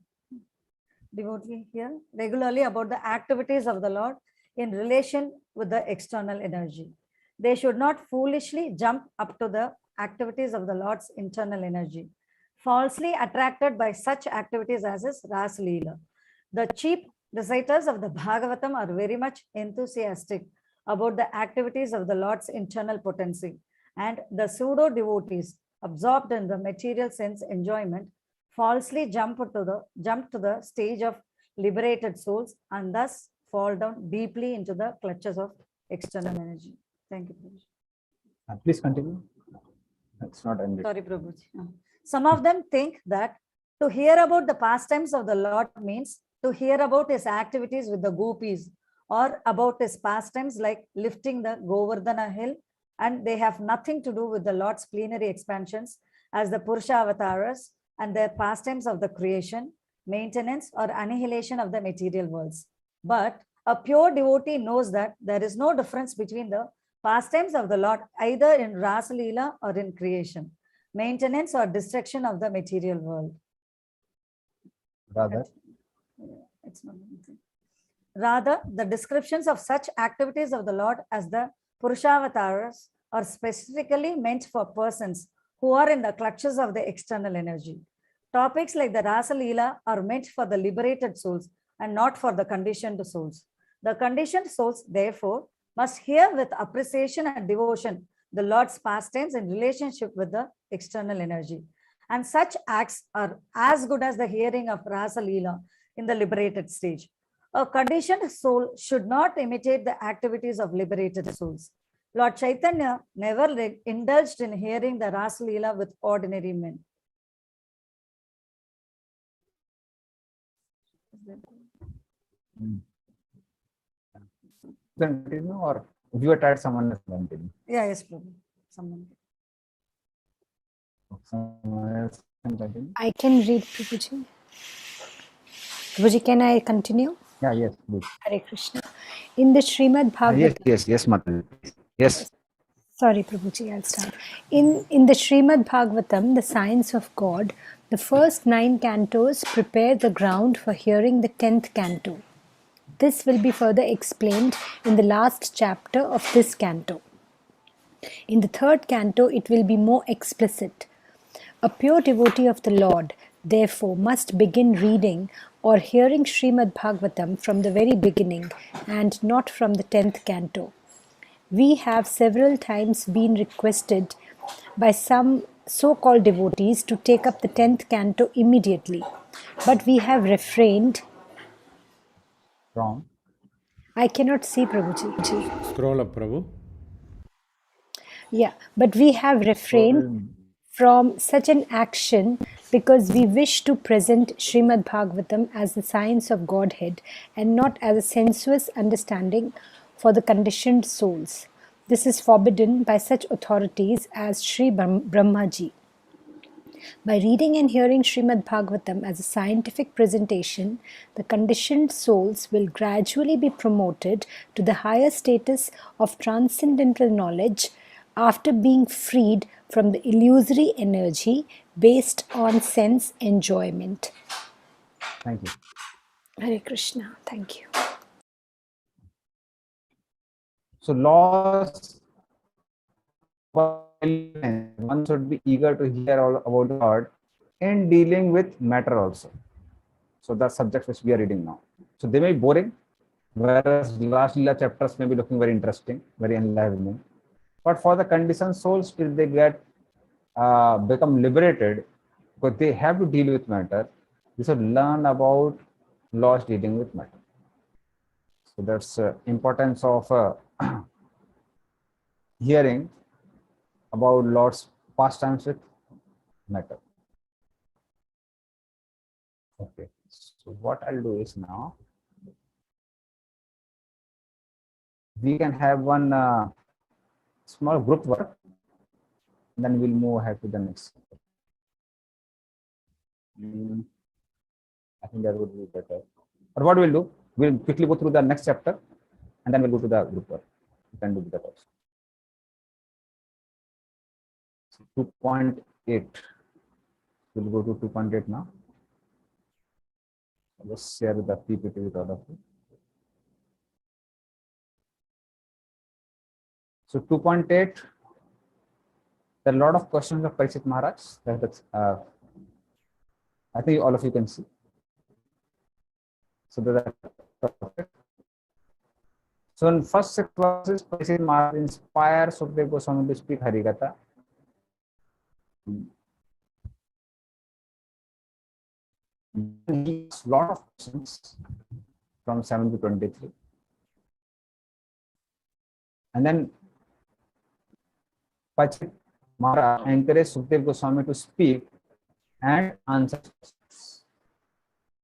devotedly hear regularly about the activities of the Lord in relation with the external energy. They should not foolishly jump up to the activities of the Lord's internal energy, falsely attracted by such activities as is Ras Leela. The cheap reciters of the Bhagavatam are very much enthusiastic about the activities of the Lord's internal potency, and the pseudo devotees absorbed in the material sense enjoyment falsely jump to the stage of liberated souls and thus fall down deeply into the clutches of external energy. Thank you, Prabhuji. Please continue. That's not ended. Sorry, Prabhuji. Some of them think that to hear about the pastimes of the Lord means to hear about his activities with the gopis or about his pastimes like lifting the Govardhana hill, and they have nothing to do with the Lord's plenary expansions as the Purusha avatars and their pastimes of the creation, maintenance or annihilation of the material worlds. But a pure devotee knows that there is no difference between the pastimes of the Lord either in Rasa Leela or in creation, maintenance or destruction of the material world. Rather, the descriptions of such activities of the Lord as the Purushavatars are specifically meant for persons who are in the clutches of the external energy. Topics like the Rasa Leela are meant for the liberated souls and not for the conditioned souls. The conditioned souls, therefore, must hear with appreciation and devotion the Lord's pastimes in relationship with the external energy. And such acts are as good as the hearing of Rasa Leela in the liberated stage. A conditioned soul should not imitate the activities of liberated souls. Lord Chaitanya never indulged in hearing the Rasa Leela with ordinary men. Continue, or if you are tired, someone else continue. Yeah, yes, Prabhu. Someone else can continue. I can read, Prabhuji. Prabhuji, can I continue? Yeah, yes, please. Hare Krishna. In the Srimad Bhagavatam. Yes, Mataji. Yes. Sorry, Prabhuji, I'll start. In the Srimad Bhagavatam, the science of God, the first 9 cantos prepare the ground for hearing the 10th canto. This will be further explained in the last chapter of this canto. In the 3rd canto, it will be more explicit. A pure devotee of the Lord, therefore must begin reading or hearing Srimad Bhagavatam from the very beginning and not from the 10th canto. We have several times been requested by some so-called devotees to take up the 10th canto immediately, but we have refrained. From I cannot see, Prabhuji. Scroll up, Prabhu. Yeah, but we have refrained from such an action because we wish to present Srimad Bhagavatam as the science of Godhead and not as a sensuous understanding for the conditioned souls. This is forbidden by such authorities as Sri Brahmaji. By reading and hearing Srimad Bhagavatam as a scientific presentation, the conditioned souls will gradually be promoted to the higher status of transcendental knowledge after being freed from the illusory energy based on sense enjoyment. Thank you. Hare Krishna. Thank you. So laws, one should be eager to hear all about God in dealing with matter also. So the subjects which we are reading now. So they may be boring, whereas last Lila chapters may be looking very interesting, very enlivening. But for the conditioned souls, till they get become liberated, because they have to deal with matter, they should learn about laws dealing with matter. So that's importance of hearing about Lord's pastimes with matter. Okay, so what I'll do is now we can have one small group work, and then we'll move ahead to the next. I think that would be better. Or what we'll do, we'll quickly go through the next chapter, and then we'll go to the group work. You can do that also. 2.8. We'll go to 2.8 now. I'll just share the PPT with all of you. So 2.8, there are a lot of questions of Parikshit Maharaj. That's, I think all of you can see. So that's perfect. So in first 6 verses, Parikshit Maharaj inspires Sukadeva Goswami to speak Harikatha. He has a lot of questions from 7 to 23. And then Parikshit Maharaj encouraged Sukadeva Goswami to speak and answer questions.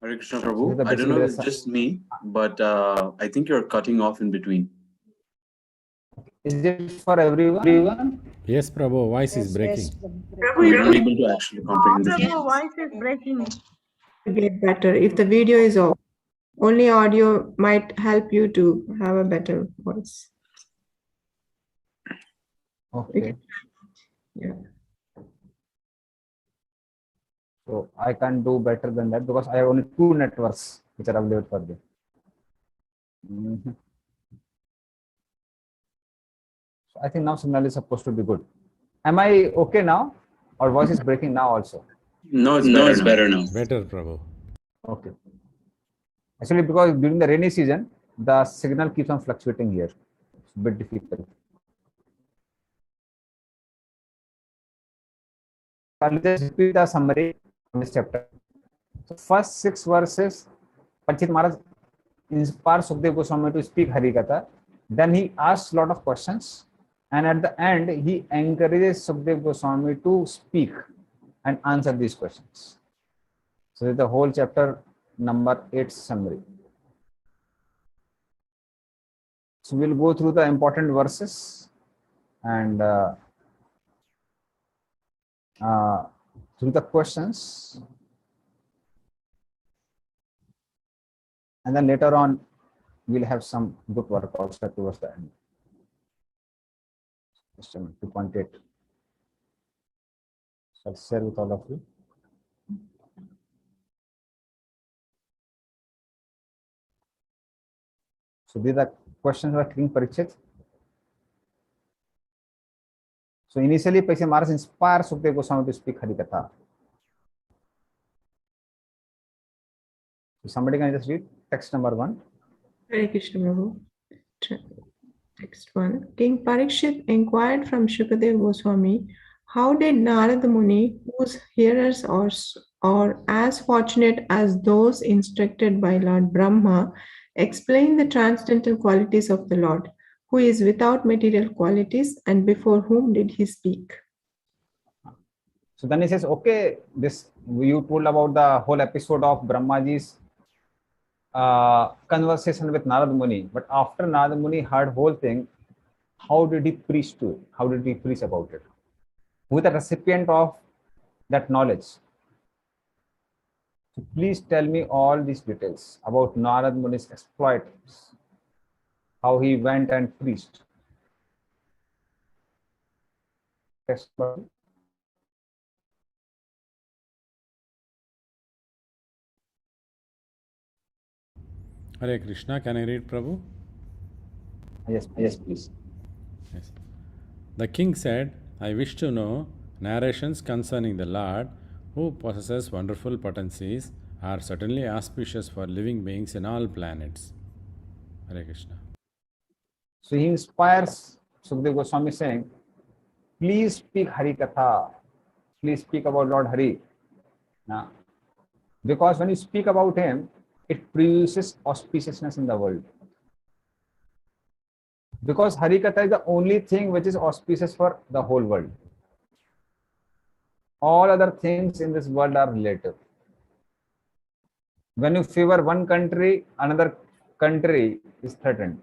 Hare Krishna Prabhu, I don't know if it's just me, but I think you're cutting off in between. Is it for everyone? Yes, Prabhu, voice is breaking. Prabhu, I'm not able to actually comprehend this. Prabhu, voice is breaking. Get better if the video is off. Only audio might help you to have a better voice. Okay. Yeah. So I can't do better than that because I have only 2 networks which are available for them. So I think now signal is supposed to be good. Am I okay now? Or voice is breaking now also? No, it's better now. Better, Prabhu. Okay. Actually, because during the rainy season, the signal keeps on fluctuating here. It's a bit difficult. I'll just repeat the summary of this chapter. So first 6 verses, Parikshit Maharaj inspires Sukadeva Goswami to speak Harikatha. Then he asks a lot of questions. And at the end, he encourages Sukadeva Goswami to speak and answer these questions. So this is the whole chapter number 8 summary. So we'll go through the important verses and through the questions. And then later on, we'll have some group workouts towards the end. 2.8. So I'll share with all of you. So these are questions by King Parikshit. So initially, Parikshit Maharaj inspires Sukadeva Goswami to speak Harikatha. So somebody can just read text number 1. Hare Krishna Prabhu. Text 1. King Parikshit inquired from Shukadev Goswami, how did Narada Muni, whose hearers are as fortunate as those instructed by Lord Brahma, explain the transcendental qualities of the Lord, who is without material qualities, and before whom did he speak? So then he says, okay, this you told about the whole episode of Brahmaji's conversation with Narada Muni, but after Narada Muni heard whole thing, how did he preach to it? How did he preach about it? Who is the recipient of that knowledge? So please tell me all these details about Narada Muni's exploits, how he went and preached. Text button. Hare Krishna, can I read, Prabhu? Yes, please. Yes. The king said, I wish to know narrations concerning the Lord, who possesses wonderful potencies, are certainly auspicious for living beings in all planets. Hare Krishna. So he inspires Sukadeva Goswami saying, please speak Hari Katha. Please speak about Lord Hari. Now, because when you speak about him, it produces auspiciousness in the world. Because Hari Katha is the only thing which is auspicious for the whole world. All other things in this world are relative. When you favor one country, another country is threatened.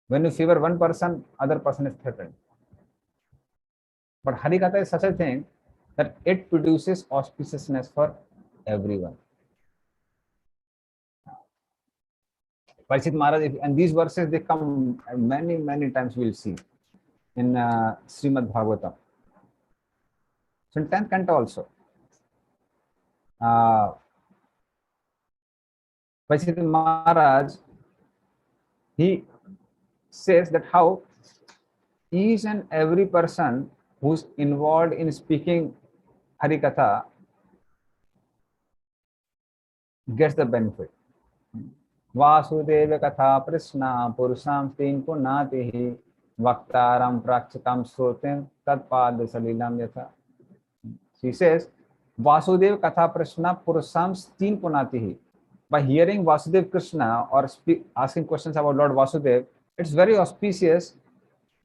When you favor one person, other person is threatened. But Hari Katha is such a thing that it produces auspiciousness for everyone. Parikshit Maharaj, and these verses they come many times. We'll see in Srimad Bhagavatam. So in 10th canto also, Parikshit Maharaj, he says that how each and every person who's involved in speaking Hari Katha gets the benefit. Vasudeva Katha Prishna Purusham Teen Punatihi Vaktaram Prakshakam Srotim Tatpad Salilam Yatha. He says, Vasudeva Katha Prashna Purusham Teen Punatihi. By hearing Vasudev Krishna or asking questions about Lord Vasudev, it's very auspicious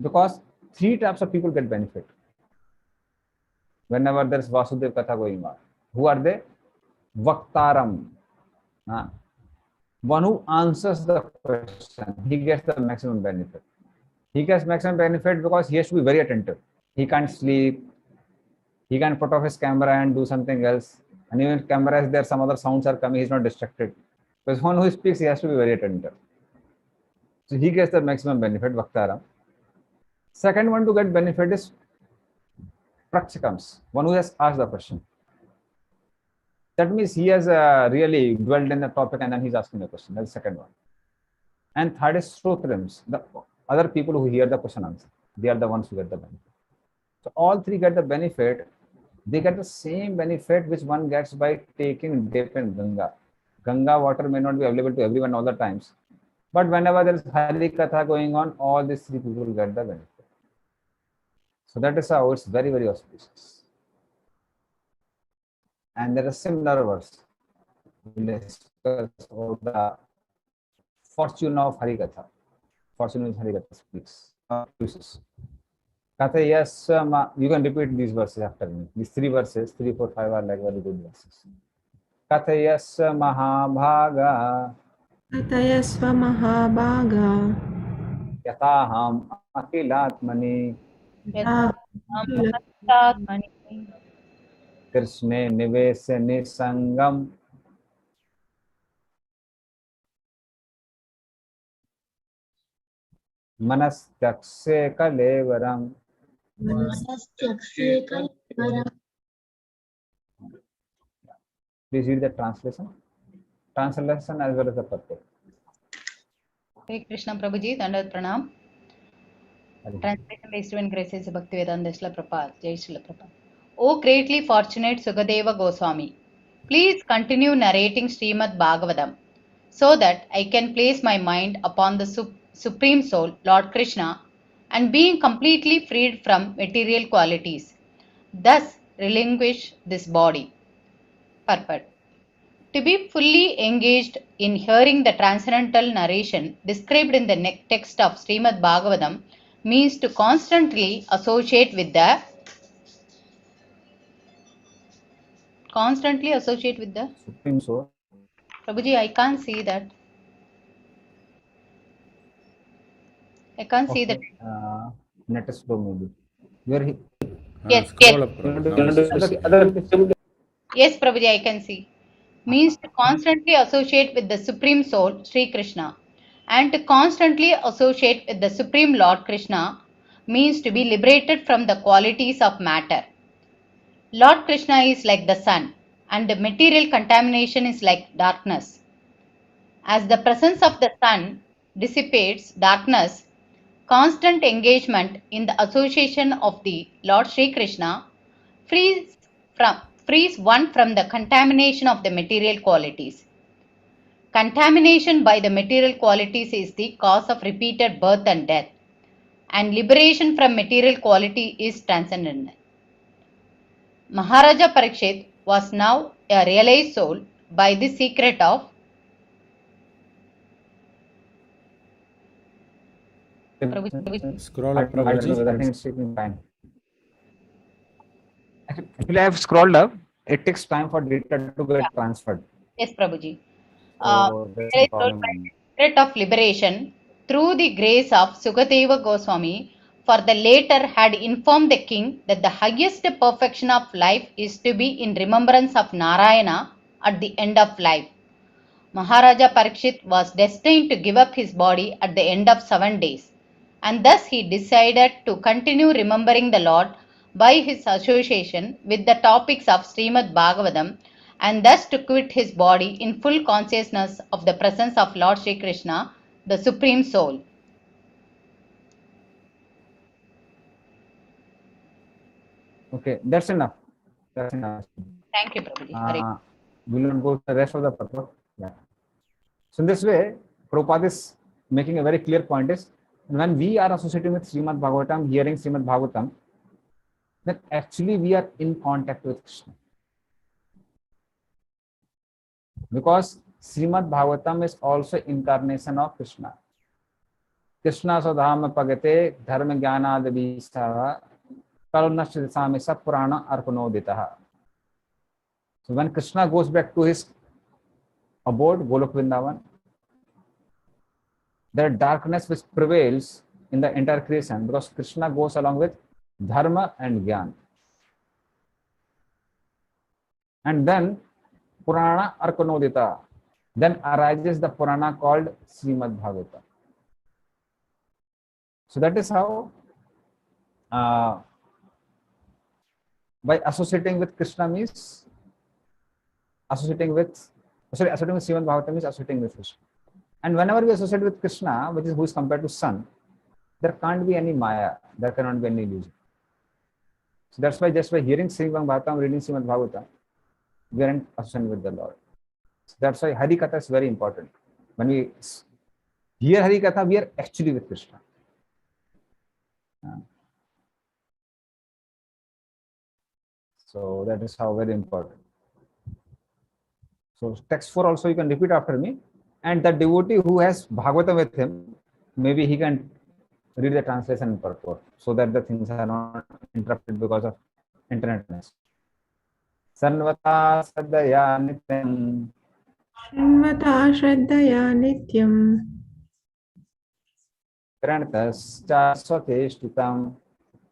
because 3 types of people get benefit whenever there's Vasudev Katha going on. Who are they? Vaktaram. One who answers the question, he gets the maximum benefit. He gets maximum benefit because he has to be very attentive. He can't sleep. He can put off his camera and do something else. And even if camera is there, some other sounds are coming, he's not distracted. Because one who speaks, he has to be very attentive. So he gets the maximum benefit, Vaktaram. Second one to get benefit is Prakshakams, one who has asked the question. That means he has really dwelled in the topic and then he's asking the question. That's the second one. And third is Shrotrims, the other people who hear the question answer. They are the ones who get the benefit. So all 3 get the benefit. They get the same benefit which one gets by taking dip in Ganga. Ganga water may not be available to everyone all the times. But whenever there is Hari Katha going on, all these 3 people get the benefit. So that is how it's very auspicious. And there is similar verse. We discuss about the fortune of Hari Katha. Fortune which Hari Katha speaks. Kathayasva, you can repeat these verses after me. These 3 verses, 3, 4, 5 are like very good verses. Kathayasva Mahabhaga. Kathayasva Mahabhaga. Yataham Akilatmani. Krishne Nivese Nisangam. Manastyakshe Kalevaram. Please read the translation. Translation as well as the purport. Hare Krishna Prabhuji, Dandavat Pranam. Translation based on Graces Bhakti Vedanta Srila Prabhupada. Jai Srila Prabhupada. O greatly fortunate Sukadeva Goswami, Please continue narrating Srimad Bhagavatam so that I can place my mind upon the Supreme Soul, Lord Krishna, and being completely freed from material qualities, thus relinquish this body. Purport. To be fully engaged in hearing the transcendental narration described in the text of Srimad Bhagavatam means to constantly associate with the Supreme Soul. Prabhuji, I can't see that. I can't see that. Net is slow maybe. Where he? Yes, Scroll up, Prabhu. Now it's visible. Yes, Prabhuji, I can see. Means to constantly associate with the Supreme Soul, Sri Krishna. And to constantly associate with the Supreme Lord Krishna means to be liberated from the qualities of matter. Lord Krishna is like the sun, and the material contamination is like darkness. As the presence of the sun dissipates darkness, constant engagement in the association of the Lord Sri Krishna frees one from the contamination of the material qualities. Contamination by the material qualities is the cause of repeated birth and death, and liberation from material quality is transcendental. Maharaja Parikshit was now a realized soul by the secret of Scroll up, Prabhuji. I think it's taking time. Actually, I have scrolled up. It takes time for data to get transferred. Yes, Prabhuji. So that's the problem. Secret of liberation through the grace of Sukadeva Goswami, for the latter had informed the king that the highest perfection of life is to be in remembrance of Narayana at the end of life. Maharaja Parikshit was destined to give up his body at the end of 7 days, and thus he decided to continue remembering the Lord by his association with the topics of Srimad Bhagavatam, and thus to quit his body in full consciousness of the presence of Lord Sri Krishna, the Supreme Soul. Okay, that's enough. That's enough. Thank you, Prabhuji. We'll not go to the rest of the purpose. Yeah. So in this way, Prabhupada is making a very clear point is, when we are associating with Srimad Bhagavatam, hearing Srimad Bhagavatam, then actually we are in contact with Krishna. Because Srimad Bhagavatam is also incarnation of Krishna. Krishna Sodhama Pagate Dharma Jnana Devisa Kalunashrisamisa Purana Arpanoditaha. So when Krishna goes back to his abode, Golok Vrindavan, the darkness which prevails in the entire creation, because Krishna goes along with Dharma and Gyan. And then Purana Arkanodita, then arises the Purana called Srimad Bhagavatam. So that is how by associating with Krishna means associating with Srimad Bhagavatam is associating with Krishna. And whenever we associate with Krishna, which is who is compared to sun, there can't be any Maya, there cannot be any illusion. So that's why just by hearing Srimad Bhagavatam, reading Srimad Bhagavatam, we are in association with the Lord. So that's why Hari Katha is very important. When we hear Hari Katha, we are actually with Krishna. So that is how very important. So text 4 also you can repeat after me. And the devotee who has Bhagavatam with him, maybe he can read the translation and purport so that the things are not interrupted because of internetness. Sarvata Sadhaya Nityam. Srimata Shraddhaya Nityam. Granatascha Swateshtitam.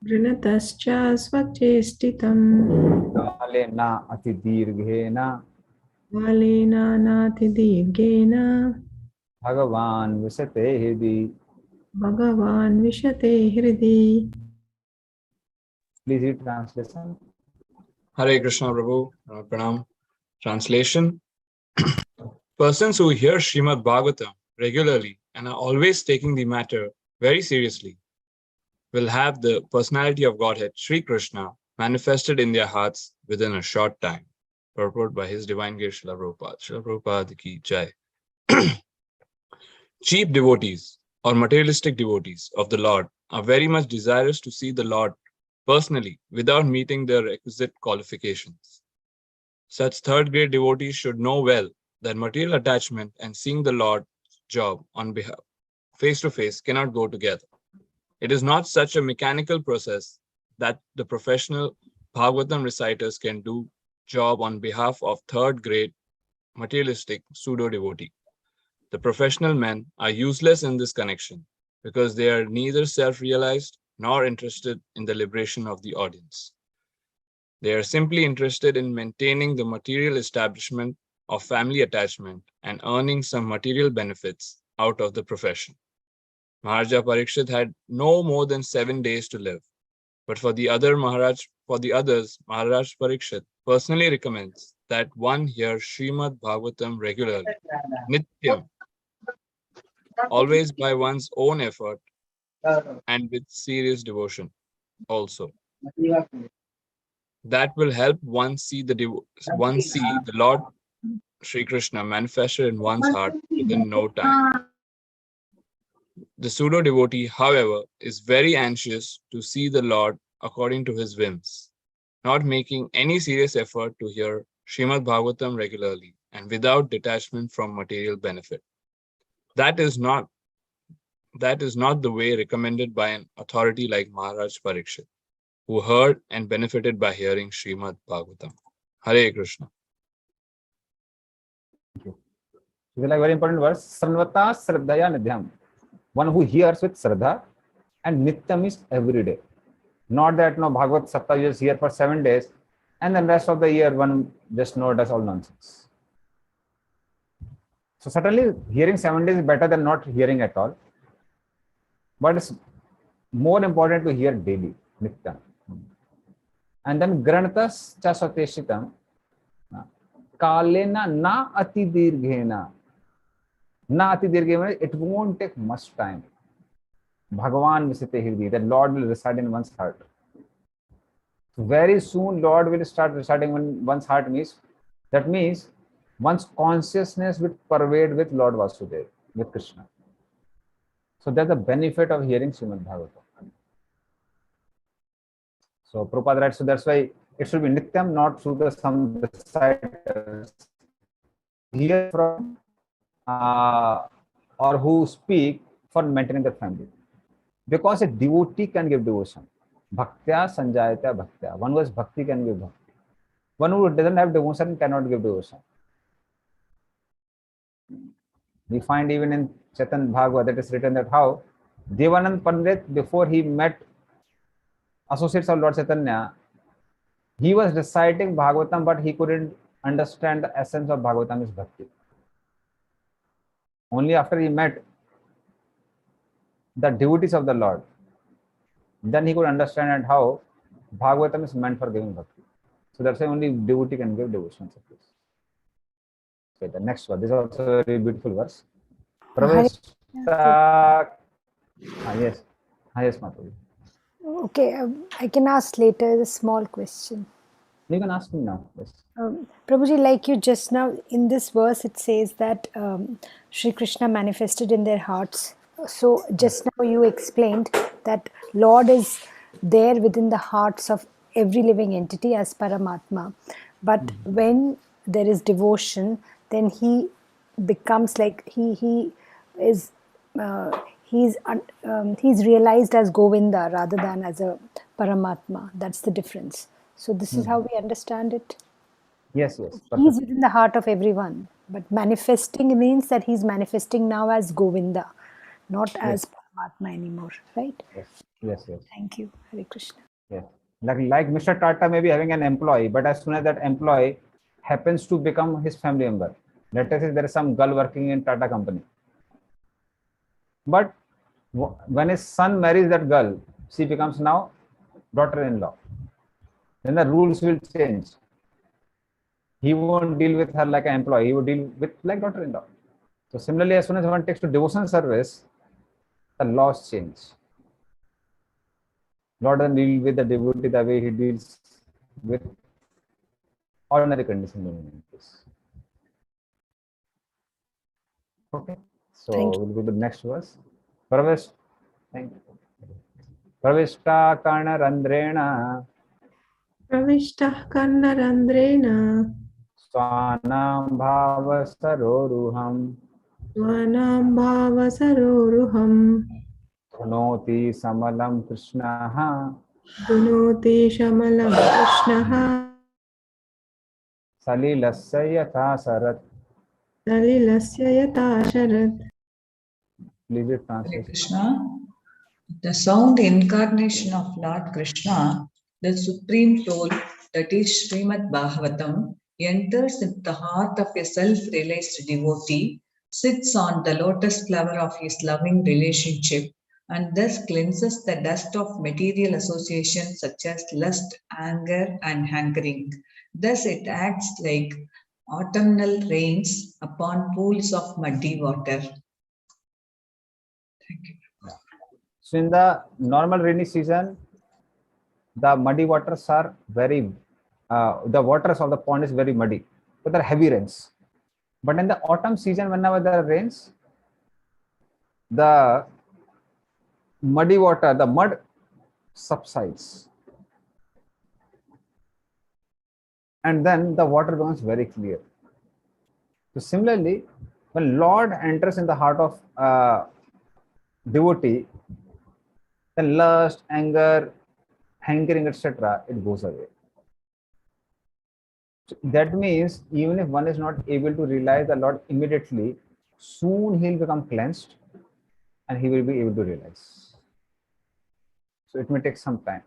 Granatascha Swateshtitam. Kalena Atidirghena. Valena Natidirghena. Bhagavan Visate Hidi. Bhagavan Vishate Hridi. Please read translation. Hare Krishna Prabhu, Pranam. Translation. Persons who hear Srimad Bhagavatam regularly and are always taking the matter very seriously will have the personality of Godhead, Sri Krishna, manifested in their hearts within a short time. Purport by His Divine Grace Srila Prabhupada. Srila Prabhupada ki jai. Cheap devotees or materialistic devotees of the Lord are very much desirous to see the Lord personally without meeting the requisite qualifications. Such third-grade devotees should know well that material attachment and seeing the Lord's job on behalf face-to-face cannot go together. It is not such a mechanical process that the professional Bhagavatam reciters can do job on behalf of third-grade materialistic pseudo-devotee. The professional men are useless in this connection because they are neither self-realized nor interested in the liberation of the audience. They are simply interested in maintaining the material establishment of family attachment and earning some material benefits out of the profession. Maharaja Parikshit had no more than 7 days to live, but for the others, Maharaj Parikshit personally recommends that one hear Srimad Bhagavatam regularly, Nityam, always by one's own effort and with serious devotion also. That will help one see the Lord Sri Krishna manifested in one's heart within no time. The pseudo devotee, however, is very anxious to see the Lord according to his whims, not making any serious effort to hear Srimad Bhagavatam regularly and without detachment from material benefit. That is not the way recommended by an authority like Maharaj Parikshit, who heard and benefited by hearing Srimad Bhagavatam. Hare Krishna. Thank you. This is like very important verse. Sarvata Sraddhaya Nidhyam. One who hears with Sraddha, and Nityam is every day. Not that no Bhagavad Sapta you just hear for 7 days and then rest of the year one just does all nonsense. So certainly hearing 7 days is better than not hearing at all. But it's more important to hear daily, Nityam. And then Grantas Chasateshitam Kalena na ati dirghena. Na ati dirghena, it won't take much time. Bhagavan visite hirdi, that Lord will reside in one's heart. So very soon Lord will start residing in one's heart that means one's consciousness will pervade with Lord Vasudeva, with Krishna. So that's the benefit of hearing Srimad Bhagavatam. So Prabhupada writes, so that's why it should be Nityam, not through some reciters. Hear from or who speak for maintaining the family. Because a devotee can give devotion. Bhaktya sanjayata bhaktya. One who has bhakti can give bhakti. One who doesn't have devotion cannot give devotion. We find even in Chaitan Bhagavad it is written that how Devanand Pandit, before he met associates of Lord Chaitanya, he was reciting Bhagavatam, but he couldn't understand the essence of Bhagavatam is bhakti. Only after he met the devotees of the Lord, then he could understand how Bhagavatam is meant for giving bhakti. So that's why only devotee can give devotion. Okay, the next one. This is also a very beautiful verse. Yes. Yes, Mataji. Okay, I can ask later a small question. You can ask me now. Yes. Prabhuji, like you just now, in this verse, it says that Sri Krishna manifested in their hearts. So just now you explained that Lord is there within the hearts of every living entity as Paramatma. But when there is devotion, then he becomes like he's realized as Govinda rather than as a Paramatma. That's the difference. So this is how we understand it. Yes. He's within the heart of everyone, but manifesting means that he's manifesting now as Govinda, not as Paramatma anymore, right? Yes. Thank you, Hare Krishna. Yes, like Mr. Tata may be having an employee, but as soon as that employee happens to become his family member, let us say there is some girl working in Tata company, but when his son marries that girl, she becomes now daughter-in-law. Then the rules will change. He won't deal with her like an employee, he will deal with like daughter-in-law. So similarly, as soon as one takes to devotion service, the laws change. Lord doesn't deal with the devotee the way he deals with ordinary condition remaining peace. Okay, so we'll go to the next verse. Pravesh, thank you. Pravishta karnarandrena Pravishta karnarandrena swanam bhavasaroruham swanam bhavasaroruham dhunoti samalam krishnaha dunoti shamalam krishnaha salilasya yatha sarat. salilasya yata sharat. Please Hare translate. Krishna. The sound incarnation of Lord Krishna, the supreme soul, that is Srimad Bhagavatam, enters into the heart of a self-realized devotee, sits on the lotus flower of his loving relationship, and thus cleanses the dust of material associations such as lust, anger, and hankering. Thus it acts like autumnal rains upon pools of muddy water. Thank you. So in the normal rainy season, the muddy waters are very, the waters of the pond is very muddy, but there are heavy rains. But in the autumn season, whenever there are rains, the muddy water, the mud subsides. And then the water becomes very clear. So similarly, when Lord enters in the heart of devotee, then lust, anger, hankering, etc., it goes away. So that means even if one is not able to realize the Lord immediately, soon he'll become cleansed and he will be able to realize. So it may take some time.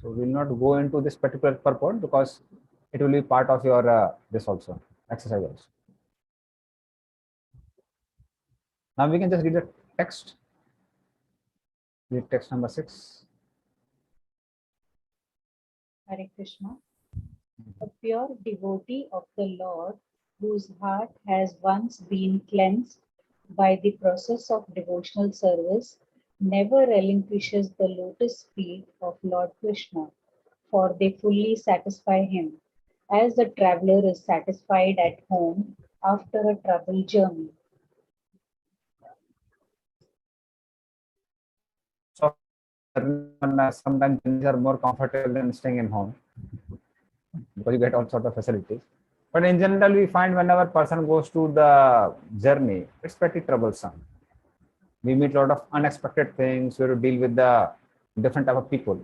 So we'll not go into this particular purport because it will be part of your this also exercise also. Now we can just read the text. Read text number 6. Hare Krishna. A pure devotee of the Lord, whose heart has once been cleansed by the process of devotional service, never relinquishes the lotus feet of Lord Krishna, for they fully satisfy him, as the traveler is satisfied at home after a troubled journey. So sometimes things are more comfortable than staying in home because you get all sorts of facilities. But in general, we find whenever person goes to the journey, it's pretty troublesome. We meet a lot of unexpected things. We have to deal with the different type of people.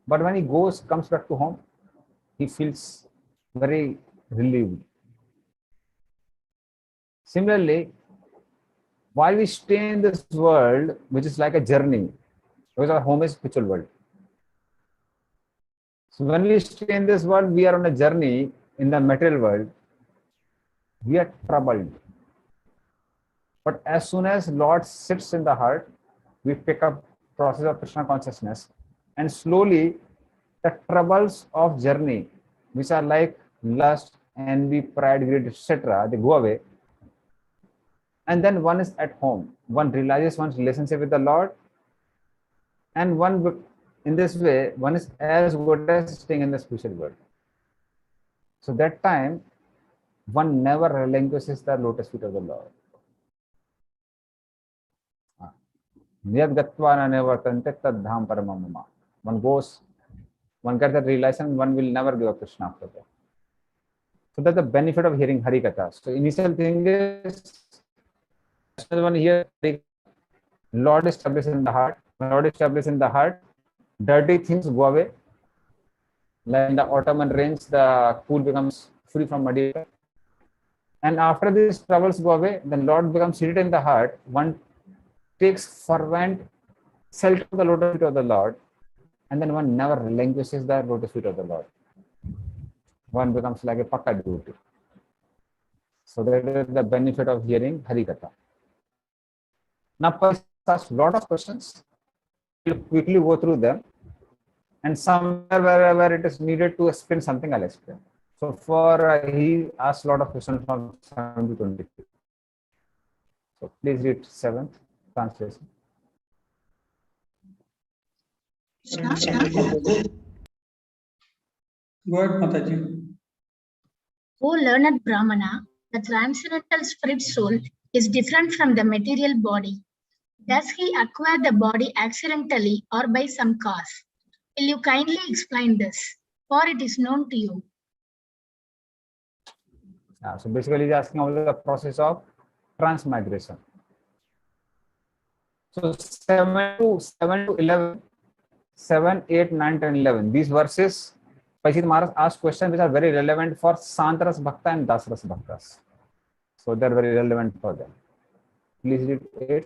But when he comes back to home, he feels very relieved. Similarly, while we stay in this world, which is like a journey, because our home is spiritual world. So when we stay in this world, we are on a journey in the material world. We are troubled. But as soon as Lord sits in the heart, we pick up process of Krishna consciousness, and slowly the troubles of journey, which are like lust, envy, pride, greed, etc., they go away. And then one is at home. One realizes one's relationship with the Lord, and one, in this way, one is as good as staying in the spiritual world. So that time, one never relinquishes the lotus feet of the Lord. One goes, one gets that realization, one will never give up Krishna after that. So that's the benefit of hearing Hari Katha. So initial thing is, one hears Lord established in the heart. When Lord established in the heart, dirty things go away. Like in the autumn and rains, the pool becomes free from muddy water. And after these troubles go away, then Lord becomes seated in the heart. One takes fervent shelter of the lotus feet of the Lord, and then one never relinquishes the lotus feet of the Lord. One becomes like a pakka devotee. So that is the benefit of hearing Hari Katha. Now, Paris asked a lot of questions. We'll quickly go through them. And somewhere wherever it is needed to explain something, I'll explain. So he asked a lot of questions from 7 to 20. So please read 7th translation. Go ahead, Mataji. O learned Brahmana, the transcendental spirit soul is different from the material body. Does he acquire the body accidentally or by some cause? Will you kindly explain this? For it is known to you. So basically, he's asking about the process of transmigration. So 7 to 11, 7, 8, 9, 10, 11. These verses, Pachit Maharaj asked questions which are very relevant for Santras Bhakta and Dasras Bhaktas. So they're very relevant for them. Please read 8.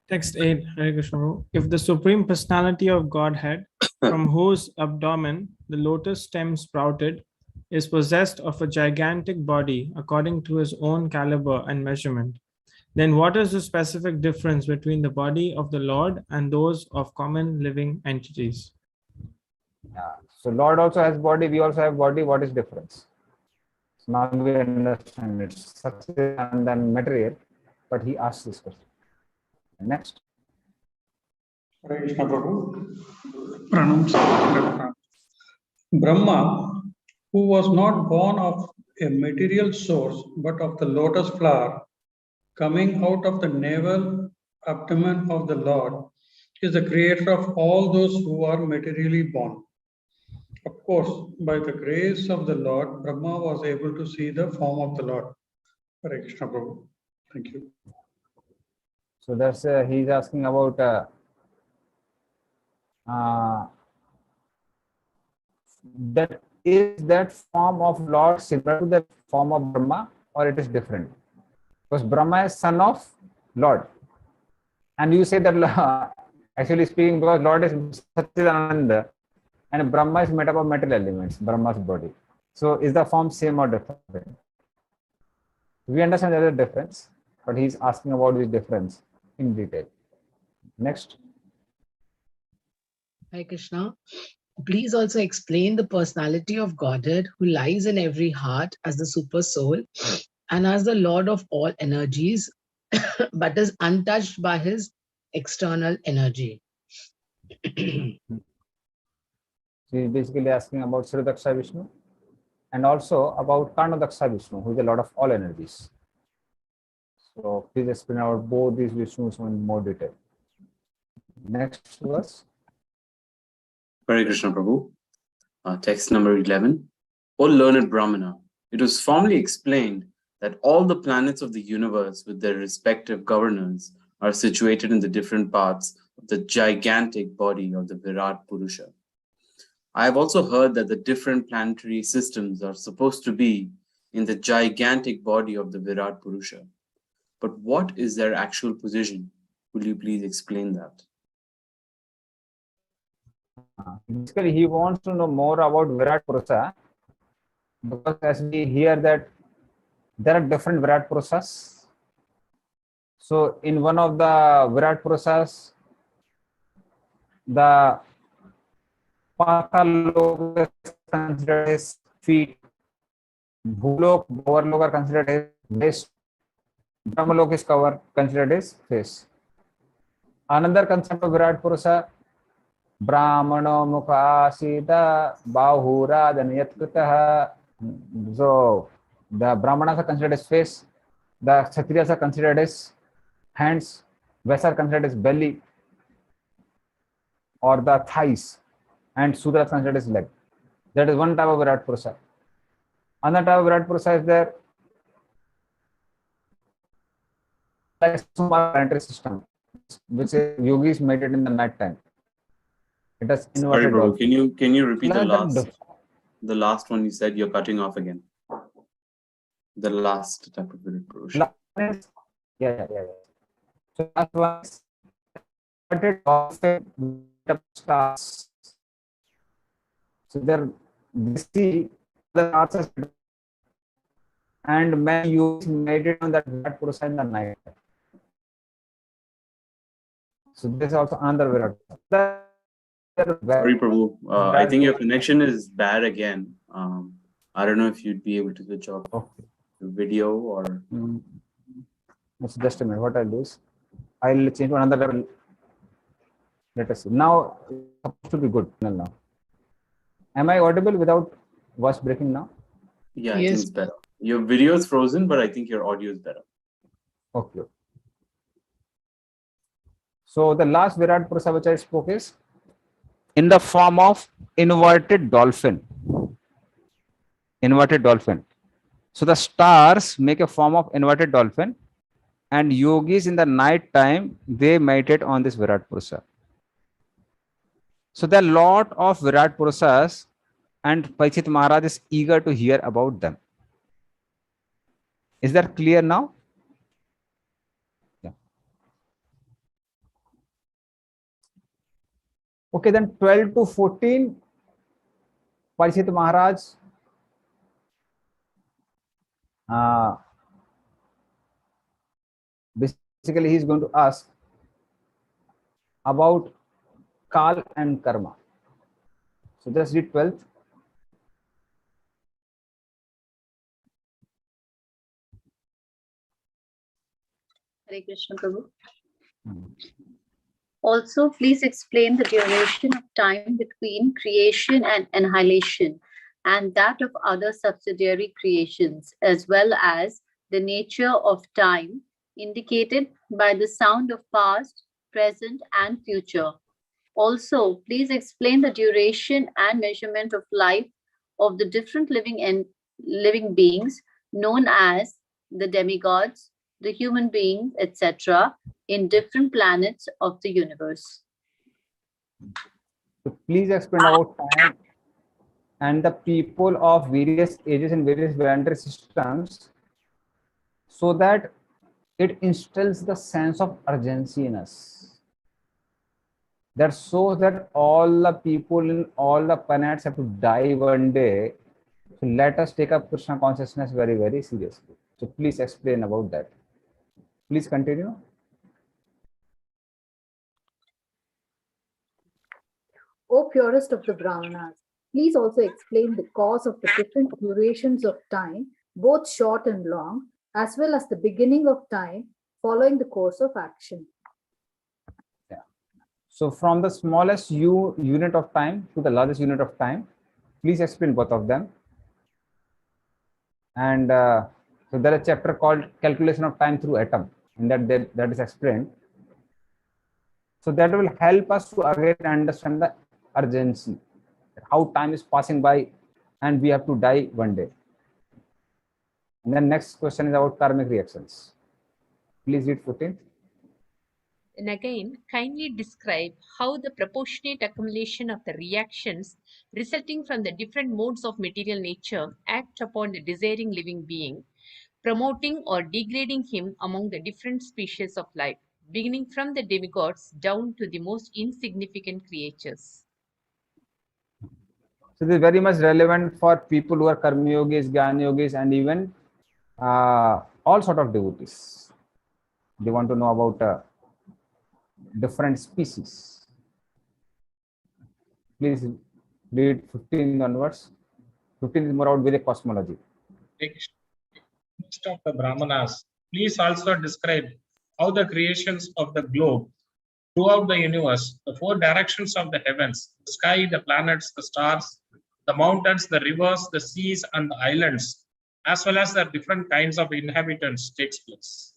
Text 8, Hare Krishna. If the Supreme Personality of Godhead, from whose abdomen the lotus stem sprouted, is possessed of a gigantic body according to his own caliber and measurement, then what is the specific difference between the body of the Lord and those of common living entities? So Lord also has body, we also have body. What is difference? So now we understand it's substance and material, but he asks this question. Next. Hare Krishna Prabhu. Pranam. Brahma, who was not born of a material source but of the lotus flower, coming out of the navel abdomen of the Lord, is the creator of all those who are materially born. Of course, by the grace of the Lord, Brahma was able to see the form of the Lord. Hare Krishna Prabhu. Thank you. So that's he's asking about that is that form of Lord similar to the form of Brahma or it is different? Because Brahma is son of Lord, and you say that actually speaking, because Lord is Satchidananda and Brahma is made up of material elements, Brahma's body. So is the form same or different? We understand there is a difference, but he's asking about this difference in detail. Next. Hare Krishna. Please also explain the personality of Godhead who lies in every heart as the super soul and as the Lord of all energies, but is untouched by his external energy. He's basically asking about Sridaksha Vishnu and also about Karnadaksha Vishnu, who is the Lord of all energies. So please explain about both these Vishnus in more detail. Next verse. Hare Krishna Prabhu. Text number 11. O learned Brahmana, it was formally explained that all the planets of the universe with their respective governors are situated in the different parts of the gigantic body of the Virat Purusha. I have also heard that the different planetary systems are supposed to be in the gigantic body of the Virat Purusha. But what is their actual position? Will you please explain that? Basically, he wants to know more about Virat Purusha, because as we hear that there are different Virat Purushas. So in one of the Virat Purushas, the Patal is considered his feet, Bhulok, Bhavarlok are considered his waist, Brahmalok is considered his face. Another concept of Virat Purusha, Brahmano Mukha Sita Bahura Danayatkritaha. So the Brahmanas are considered as face, the Kshatriyas are considered as hands, Vaisya are considered as belly or the thighs, and Sudra is considered as leg. That is one type of Virat Purusha. Another type of Virat Purusha is there like planetary system, which is yogis meditate in the night time. It has Sorry, inverted bro. dolphin. Can you repeat the last one you said? You're cutting off again. The last type of Virat Purusha. Yeah. So last one is inverted dolphin stars. So there they see the stars and many yogis meditate on that Virat Purusha in the night. So this is also another Virat Purusha. Sorry, Prabhu. I think your connection is bad again. I don't know if you'd be able to switch off the video or. Just a minute. What I'll do is I'll change to another level. Let us see. Now it's supposed to be good now. Am I audible without voice breaking now? Yeah, I think it's better. Your video is frozen, but I think your audio is better. Okay. So the last Virat Purusa which I spoke is in the form of inverted dolphin. Inverted dolphin. So the stars make a form of inverted dolphin, and yogis in the night time, they meditate on this Virat Purusa. So there are a lot of Virat Purusas, and Parikshit Maharaj is eager to hear about them. Is that clear now? Yeah. Okay, then 12 to 14, Parikshit Maharaj basically he is going to ask about Kal and Karma. So just read 12th. Hare Krishna Prabhu. Also, please explain the duration of time between creation and annihilation, and that of other subsidiary creations, as well as the nature of time indicated by the sound of past, present, and future. Also, please explain the duration and measurement of life of the different living beings known as the demigods, the human beings, etc., in different planets of the universe. So please explain about time and the people of various ages and various planetary systems, so that it instills the sense of urgency in us. That so that all the people in all the planets have to die one day. So let us take up Krishna consciousness very, very seriously. So please explain about that. Please continue. O purest of the Brahmanas, please also explain the cause of the different durations of time, both short and long, as well as the beginning of time following the course of action. Yeah. So from the smallest unit of time to the largest unit of time, please explain both of them. And so there is a chapter called Calculation of Time Through Atom, and that is explained. So that will help us to again understand the urgency, how time is passing by and we have to die one day. And then next question is about karmic reactions. Please read 14th. And again, kindly describe how the proportionate accumulation of the reactions resulting from the different modes of material nature act upon the desiring living being, promoting or degrading him among the different species of life, beginning from the demigods down to the most insignificant creatures. So this is very much relevant for people who are karma yogis, jnana yogis, and even all sort of devotees. They want to know about different species. Please read 15 onwards. 15 is more about Vedic cosmology. Next of the Brahmanas, please also describe how the creations of the globe throughout the universe, the four directions of the heavens, the sky, the planets, the stars, the mountains, the rivers, the seas, and the islands, as well as the different kinds of inhabitants takes place.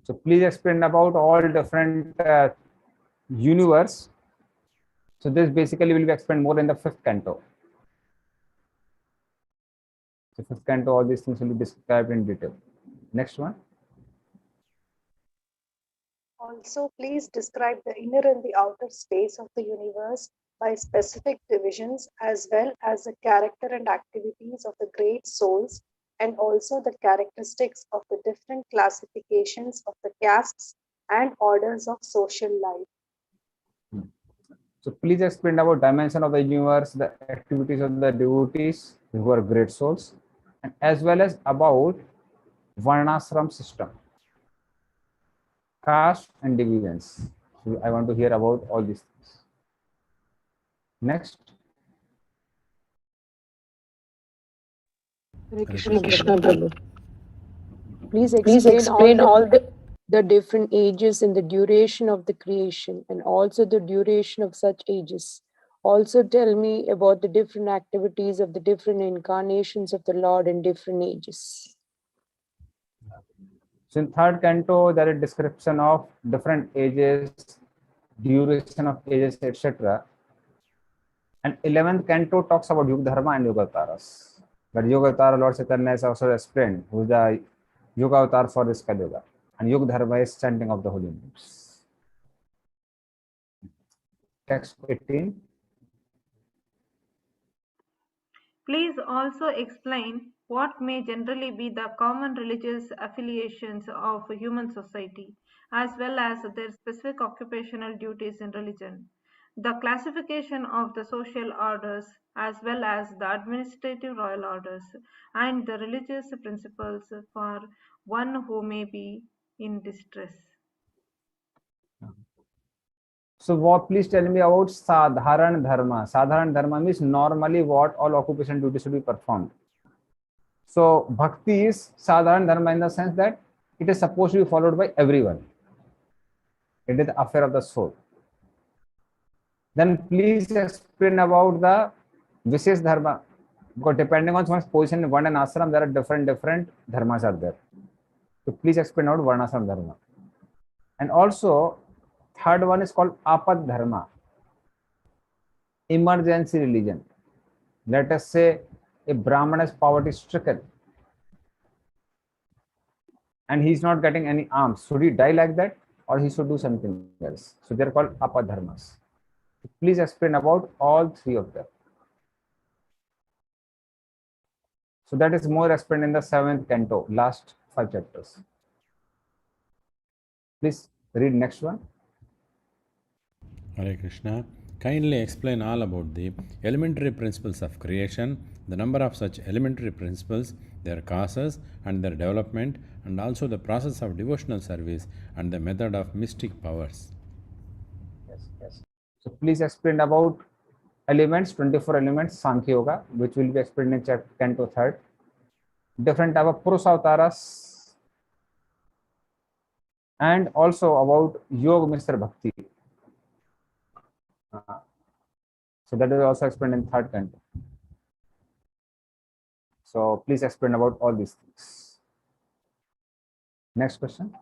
So please explain about all different universe. So this basically will be explained more in the 5th canto. So 5th canto, all these things will be described in detail. Next one. Also, please describe the inner and the outer space of the universe by specific divisions, as well as the character and activities of the great souls, and also the characteristics of the different classifications of the castes and orders of social life. So please explain about dimension of the universe, the activities of the devotees who are great souls, and as well as about Varnashram system, caste and divisions. So I want to hear about all these things. Next. Hare Krishna Prabhu. Please explain all the the different ages and the duration of the creation, and also the duration of such ages. Also tell me about the different activities of the different incarnations of the Lord in different ages. So in third canto, there is description of different ages, duration of ages, etc. And 11th canto talks about Yuga Dharma and Yoga Avataras. But Yoga Avatara, Lord Chaitanya has also explained who is the Yoga Avatar for this Kali Yuga. And Yoga Dharma is chanting of the holy names. Text 18. Please also explain what may generally be the common religious affiliations of human society, as well as their specific occupational duties in religion, the classification of the social orders, as well as the administrative royal orders, and the religious principles for one who may be in distress. So what, please tell me about Sadharan Dharma. Sadharan Dharma means normally what all occupation duties should be performed. So Bhakti is Sadharan Dharma in the sense that it is supposed to be followed by everyone. It is the affair of the soul. Then please explain about the Vishesh Dharma. Because depending on one's position in one and ashram, there are different dharmas are there. So please explain about Varnashram Dharma. And also, third one is called Apad Dharma. Emergency religion. Let us say a Brahman is poverty stricken and he is not getting any alms. Should he die like that or he should do something else? So they are called Apadharmas. Please explain about all three of them. So that is more explained in the 7th canto, last 5 chapters. Please read next one. Hare Krishna. Kindly explain all about the elementary principles of creation, the number of such elementary principles, their causes and their development, and also the process of devotional service and the method of mystic powers. Yes. So please explain about elements, 24 elements, Sankhya Yoga, which will be explained in chapter canto 3rd. Different type of Purusha Avataras, and also about Yoga Mr. Bhakti. So that is also explained in 3rd canto. So please explain about all these things. Next question.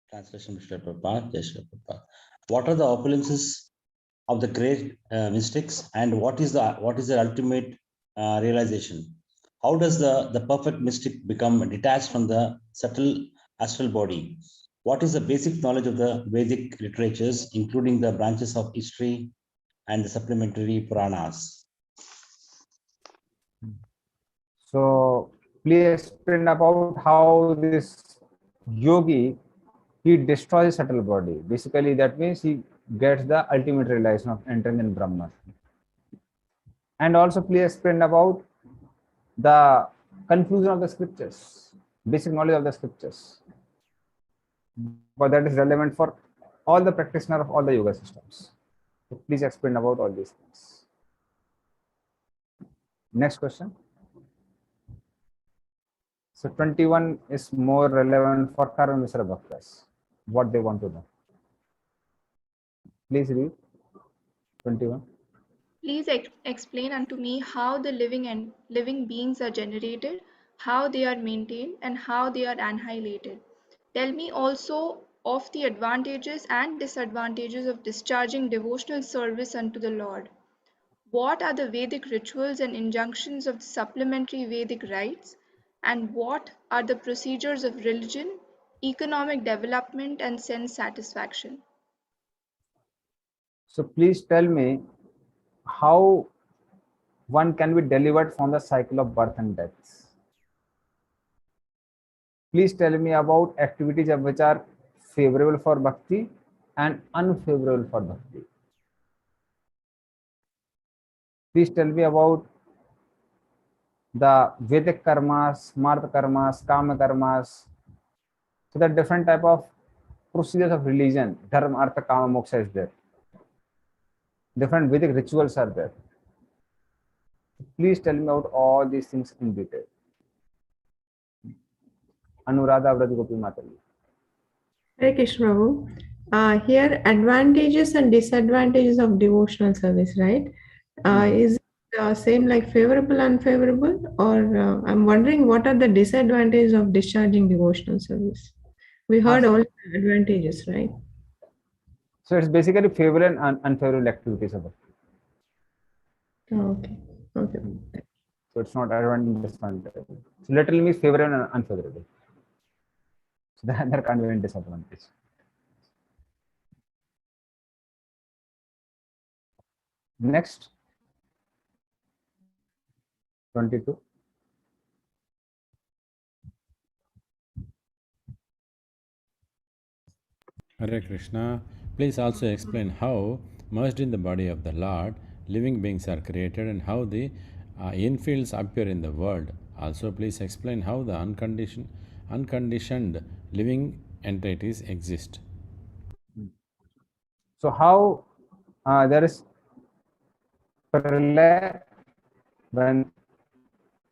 Translation, Mr. Prabhupada, Jai Shri Prabhupada. What are the opulences of the great mystics, and what is their ultimate realization? How does the perfect mystic become detached from the subtle astral body? What is the basic knowledge of the Vedic literatures, including the branches of history and the supplementary Puranas? So please explain about how this yogi, he destroys subtle body. Basically, that means he gets the ultimate realization of entering in Brahman. And also please explain about the conclusion of the scriptures, basic knowledge of the scriptures. But that is relevant for all the practitioners of all the yoga systems. So please explain about all these things. Next question. So 21 is more relevant for Karma Mishra Bhaktas, what they want to know. Please read 21. Please explain unto me how the living beings are generated, how they are maintained, and how they are annihilated. Tell me also of the advantages and disadvantages of discharging devotional service unto the Lord. What are the Vedic rituals and injunctions of the supplementary Vedic rites? And what are the procedures of religion, economic development, and sense satisfaction? So please tell me how one can be delivered from the cycle of birth and death. Please tell me about activities which are favorable for bhakti and unfavorable for bhakti. Please tell me about the Vedic karmas, Martha karmas, Kama karmas. So the different type of procedures of religion, Dharma, Artha, Kama, Moksha is there. Different Vedic rituals are there. Please tell me about all these things in detail. Anuradha Vraj Gopi Mataji. Hare Krishna Prabhu. Here, advantages and disadvantages of devotional service, right? Is it same like favorable, unfavorable, or I'm wondering what are the disadvantages of discharging devotional service? We heard all the advantages, right? So it's basically favorable and unfavorable activities of it. Okay. Okay. So it's not advantage, disadvantage. So literally means favorable and unfavorable. So there can't be any disadvantage. Next, 22. Hare Krishna. Please also explain how, merged in the body of the Lord, living beings are created and how the infields appear in the world. Also, please explain how the unconditioned living entities exist. So how there is parallel when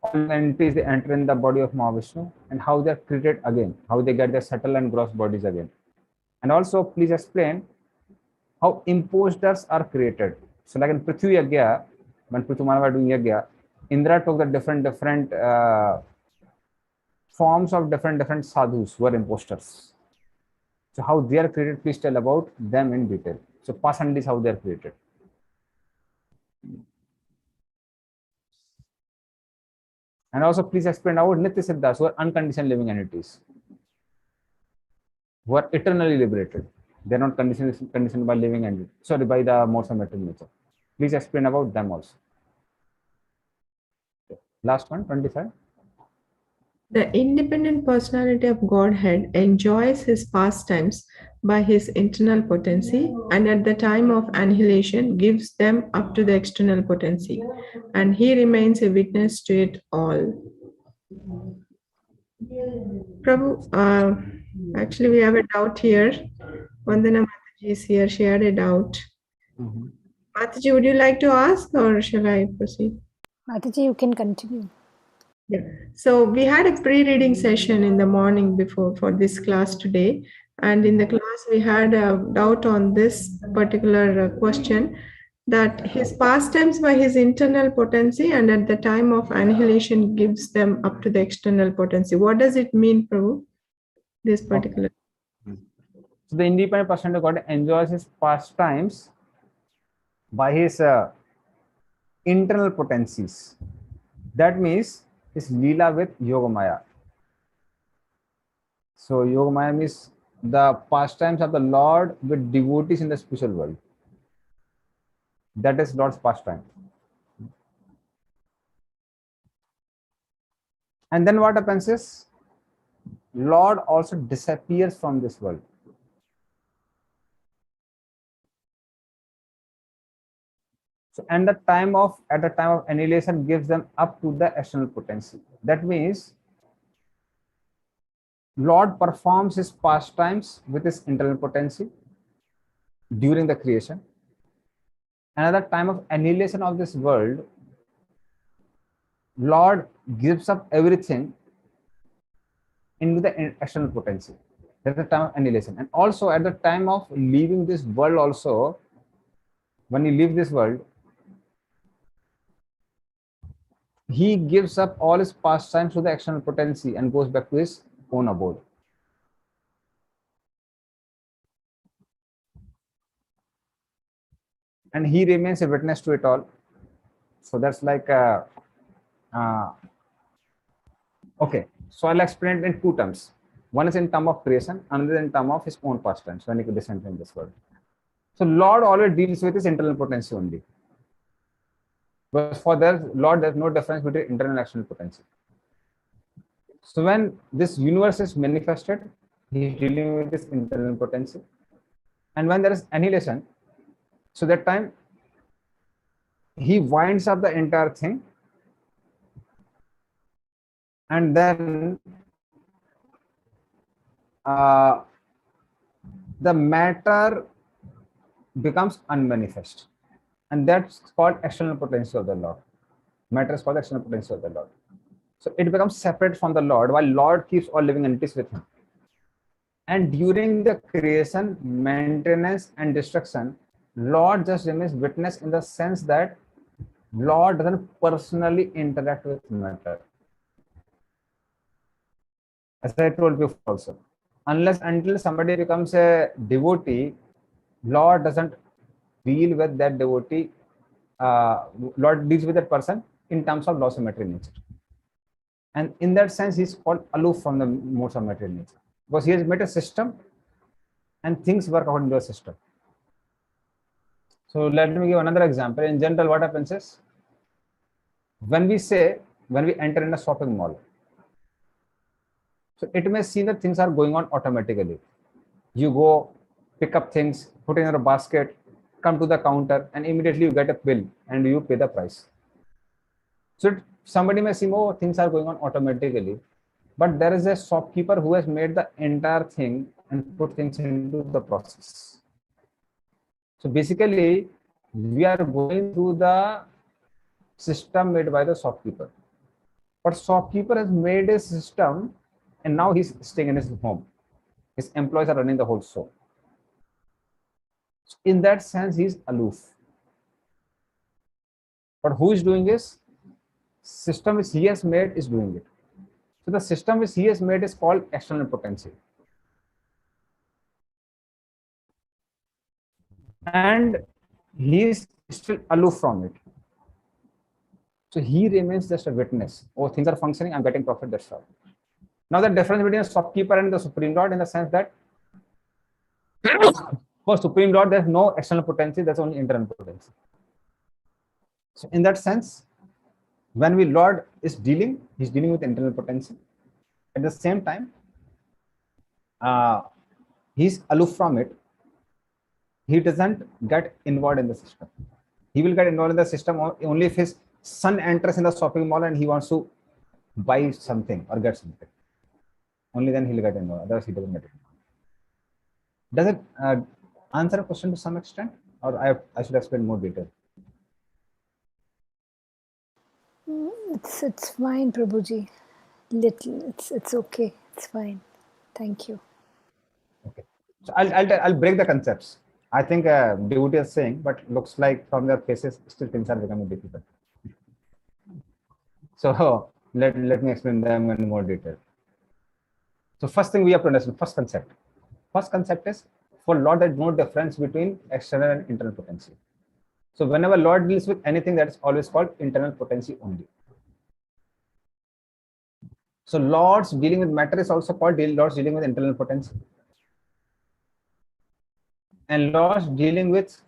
all entities they enter in the body of Mahavishnu and how they are created again, how they get their subtle and gross bodies again. And also please explain how imposters are created. So like in Prithvi Yagya, when Prithvi Manav were doing Yagya, Indra took the different forms of different sadhus who are imposters. So how they are created, please tell about them in detail. So Pasand is how they are created. And also please explain about Nitya Siddhas, who are unconditioned living entities, who are eternally liberated. They are not conditioned by living entities, sorry, by the modes of material nature. Please explain about them also. Last one, 25. The independent personality of Godhead enjoys his pastimes by his internal potency, and at the time of annihilation gives them up to the external potency, and he remains a witness to it all. Prabhu, actually we have a doubt here. Vandana Mataji is here, she had a doubt. Mataji, would you like to ask or shall I proceed? Mataji, you can continue. Yeah. So we had a pre-reading session in the morning before for this class today. And in the class, we had a doubt on this particular question that his pastimes by his internal potency and at the time of annihilation gives them up to the external potency. What does it mean, Prabhu? This particular. So the independent person of God enjoys his pastimes by his internal potencies. That means his Leela with Yogamaya. So Yogamaya means the pastimes of the Lord with devotees in the spiritual world. That is Lord's pastime. And then what happens is Lord also disappears from this world. So at the time of annihilation gives them up to the external potency. That means Lord performs his pastimes with his internal potency during the creation. And at the time of annihilation of this world, Lord gives up everything into the external potency. That's the time of annihilation. And also at the time of leaving this world also, when he leaves this world, he gives up all his pastimes to the external potency and goes back to his own abode. And he remains a witness to it all. So that's like okay. So I'll explain it in two terms. One is in term of creation, another in term of his own pastimes when he descends in this world. So Lord always deals with his internal potency only. But for the Lord, there's no difference between internal and external potency. So when this universe is manifested, he is dealing with this internal potency. And when there is annihilation, so that time he winds up the entire thing, and then the matter becomes unmanifest, and that's called external potency of the Lord. Matter is called external potency of the Lord. So it becomes separate from the Lord, while Lord keeps all living entities with him. And during the creation, maintenance, and destruction, Lord just remains witness in the sense that Lord doesn't personally interact with matter. As I told before also, unless until somebody becomes a devotee, Lord doesn't deal with that devotee. Lord deals with that person in terms of laws of material nature. And in that sense, he's called aloof from the modes of material nature, because he has made a system and things work according to a system. So let me give another example. In general, what happens is, when we enter in a shopping mall, so it may seem that things are going on automatically. You go, pick up things, put in your basket, come to the counter, and immediately you get a bill and you pay the price. So somebody may seem, oh, things are going on automatically, but there is a shopkeeper who has made the entire thing and put things into the process. So basically, we are going through the system made by the shopkeeper. But shopkeeper has made a system, and now he's staying in his home. His employees are running the whole show. So in that sense, he's aloof. But who is doing this? System which he has made is doing it. So the system which he has made is called external potency. And he is still aloof from it. So he remains just a witness. Oh, things are functioning, I'm getting profit, that's all. Now the difference between a shopkeeper and the Supreme Lord, in the sense that for Supreme Lord, there's no external potency, there's only internal potency. So in that sense, when Lord is dealing, he's dealing with internal potency. At the same time, he's aloof from it. He doesn't get involved in the system. He will get involved in the system only if his son enters in the shopping mall and he wants to buy something or get something. Only then he'll get involved. Otherwise, he doesn't get involved. Does it answer a question to some extent, or I should explain more detail? It's fine, Prabhuji. It's okay. It's fine. Thank you. Okay. So I'll break the concepts. I think devotee is saying, but looks like from their faces still things are becoming difficult. So let me explain them in more detail. So first thing we have to understand, first concept. First concept is, for Lord, there is no difference between external and internal potency. So whenever Lord deals with anything, that is always called internal potency only. So Lord's dealing with matter is also called Lord's dealing with internal potency. And Lord's dealing with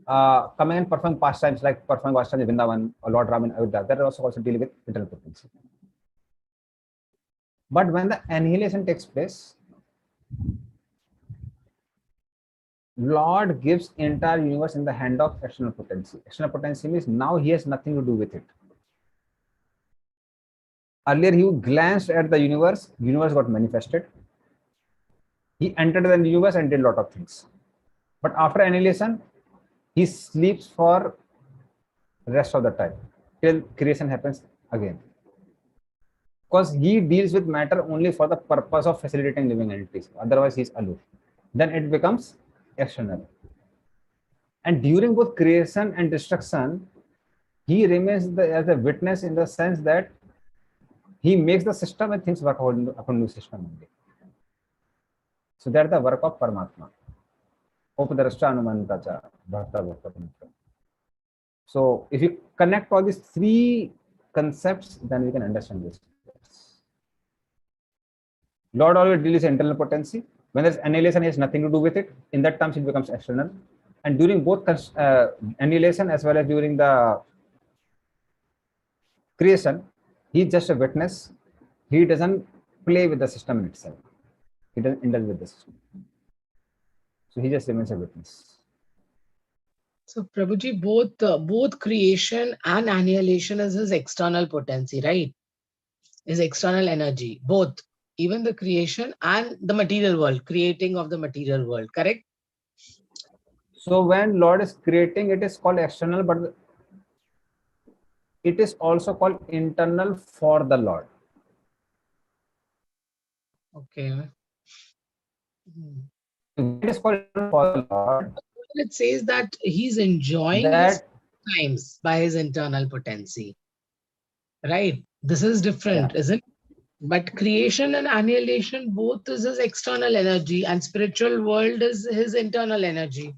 coming and performing pastimes, like performing pastimes in Vrindavan or Lord Ram in Ayodhya, that are also dealing with internal potency. But when the annihilation takes place, Lord gives entire universe in the hand of external potency. External potency means now he has nothing to do with it. Earlier he glanced at the universe got manifested. He entered the universe and did a lot of things. But after annihilation, he sleeps for the rest of the time till creation happens again. Because he deals with matter only for the purpose of facilitating living entities. Otherwise, he is aloof. Then it becomes external. And during both creation and destruction, he remains as a witness in the sense that he makes the system and things work according to the system only. So that's the work of Paramatma. So if you connect all these three concepts, then we can understand this. Lord always deals with internal potency. When there's annihilation, he has nothing to do with it. In that terms, it becomes external. And during both annihilation as well as during the creation, he's just a witness. He doesn't play with the system in itself. He doesn't indulge with the system. So he just remains a witness. So Prabhuji, both creation and annihilation is his external potency, right? His external energy, both, even the creation and the material world, creating of the material world, correct? So when Lord is creating, it is called external, but it is also called internal for the Lord. Okay. It is called internal for the Lord. It says that he's enjoying his times by his internal potency. Right? This is different, isn't it? But creation and annihilation, both is his external energy, and spiritual world is his internal energy.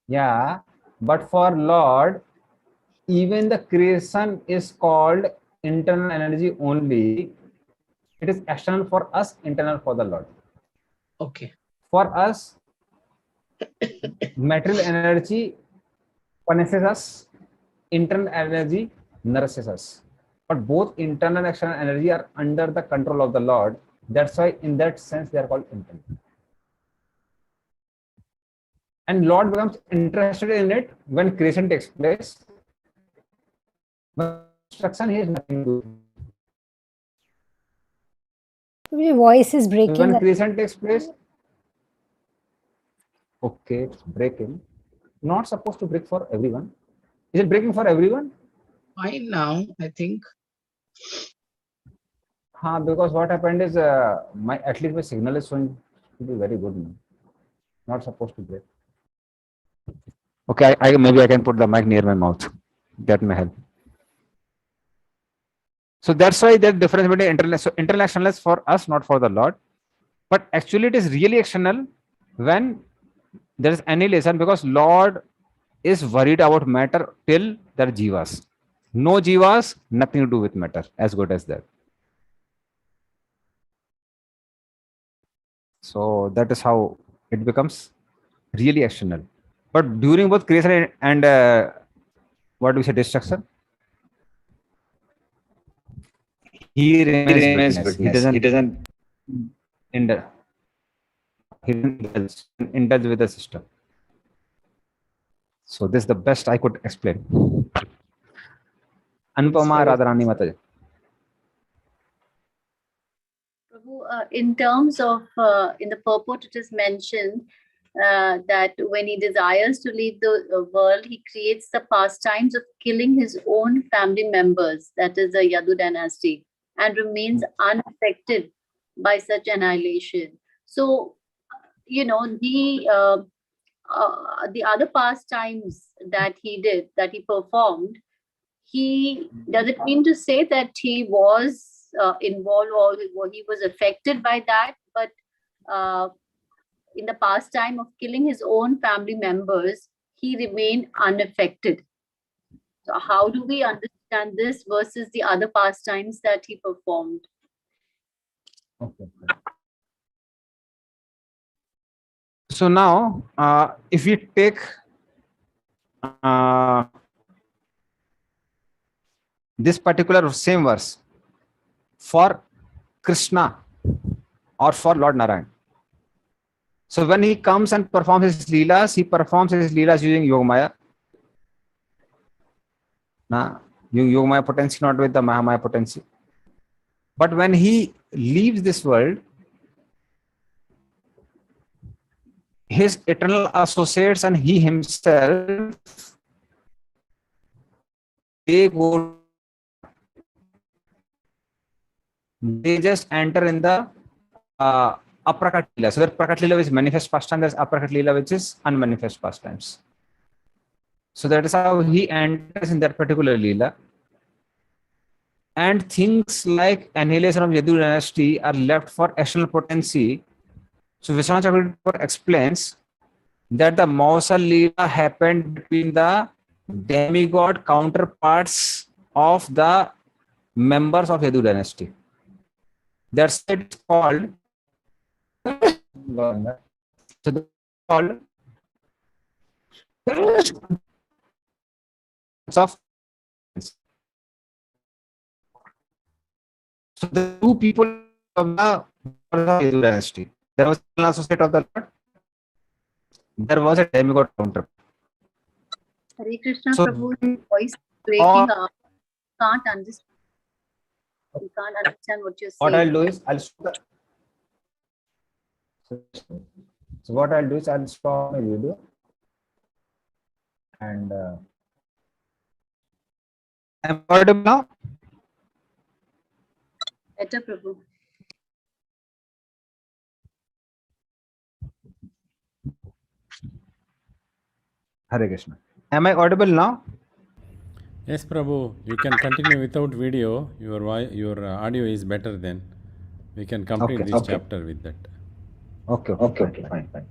Yeah, but for Lord, even the creation is called internal energy only. It is external for us, internal for the Lord. Okay. For us, material energy punishes us, internal energy nourishes us. But both internal and external energy are under the control of the Lord. That's why, in that sense, they are called internal. And Lord becomes interested in it when creation takes place. When destruction, he has nothing to do. Your voice is breaking. When creation takes place, okay, it's breaking. Not supposed to break for everyone. Is it breaking for everyone? Fine now, I think. Because what happened is at least my signal is showing to be very good now. Not supposed to break. Okay, maybe I can put the mic near my mouth. That may help. So that's why the difference between international is for us, not for the Lord. But actually, it is really external when there is annihilation, because Lord is worried about matter till there are jivas. No jivas, nothing to do with matter. As good as that. So that is how it becomes really external. But during both creation and what do we say, destruction, he remains witness. He doesn't indulge with the system. So this is the best I could explain. Anupama Radharani Mataji. Prabhu, in terms of, in the purport, it is mentioned that when he desires to leave the world, he creates the pastimes of killing his own family members, that is the Yadu dynasty, and remains unaffected by such annihilation. So, the other pastimes that he did, that he performed, does it mean to say that he was involved or he was affected by that, but in the pastime of killing his own family members, he remained unaffected? So how do we understand this versus the other pastimes that he performed? Okay. So now, if we take this particular same verse for Krishna or for Lord Narayan. So when he comes and performs his leelas, he performs his leelas using Yogamaya. Yogamaya potency, not with the Mahamaya potency. But when he leaves this world, his eternal associates and he himself, they just enter in the Aprakat Leela. So there Prakat Leela is manifest pastime, there's Aprakat Leela which is unmanifest pastimes. So that is how he enters in that particular Leela. And things like annihilation of Yadu dynasty are left for external potency. So Vishwanath Chakravarti explains that the Mausal Leela happened between the demigod counterparts of the members of Yadu dynasty. That's why it's called. So it's called of. So the two people of the Yadu dynasty. There was an associate of the Lord. There was a demigod counterpart. Hare Krishna, So, Prabhu, your voice is breaking up. Can't understand. We can't understand what you're saying. What I'll do is I'll stop. So what I'll do is I'll stop my video and Am I audible now? Better, Prabhu. Hare Krishna. Am I audible now? Yes, Prabhu, you can continue without video. Your audio is better then. We can complete this chapter with that. Okay, fine.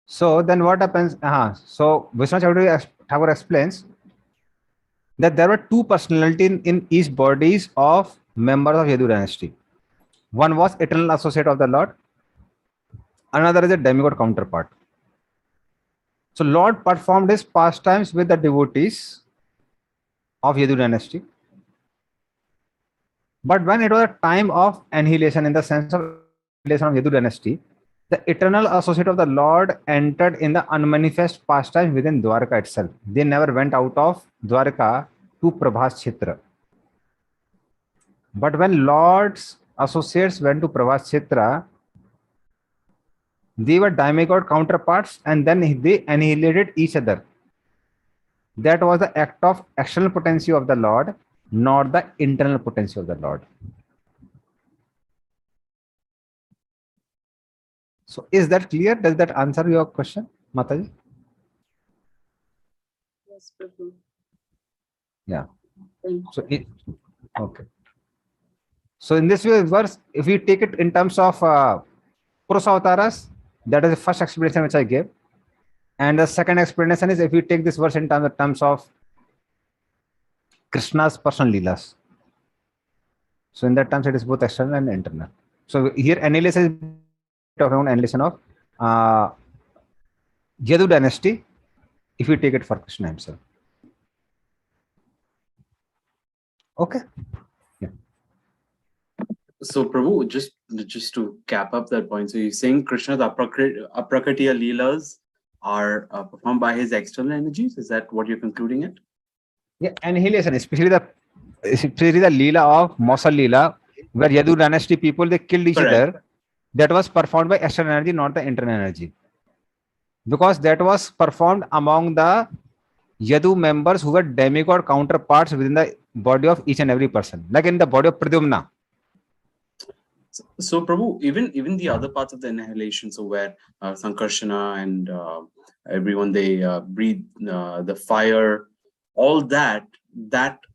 So then what happens? So Vishwanath Thakur explains that there were two personalities in each bodies of members of Yadu dynasty. One was eternal associate of the Lord, another is a demigod counterpart. So Lord performed his pastimes with the devotees of Yadu dynasty. But when it was a time of annihilation, in the sense of annihilation of Yadu dynasty, the eternal associate of the Lord entered in the unmanifest pastimes within Dwarka itself. They never went out of Dwarka to Prabhas Chitra. But when Lord's associates went to Prabhas Chitra, they were demigod counterparts and then they annihilated each other. That was the act of external potency of the Lord, not the internal potency of the Lord. So is that clear? Does that answer your question, Mataji? Yes, Prabhu. Yeah. Thank So okay. So in this verse, if we take it in terms of Purusa Avataras, that is the first explanation which I gave. And the second explanation is if we take this verse in terms of Krishna's personal leelas. So in that terms, it is both external and internal. So here annihilation is talking about annihilation of Yadu dynasty, if we take it for Krishna himself. Okay. Yeah. So Prabhu, just to cap up that point, so you're saying Krishna's aprakatiya leelas are performed by his external energies? Is that what you're concluding it? Yeah, annihilation, especially the leela of Mosal leela, where Yadu dynasty people they killed each other. That was performed by external energy, not the internal energy, because that was performed among the Yadu members who were demigod counterparts within the body of each and every person, like in the body of Pradyumna. So Prabhu, even the other parts of the annihilation, so where Sankarshana and everyone they breathe the fire, all that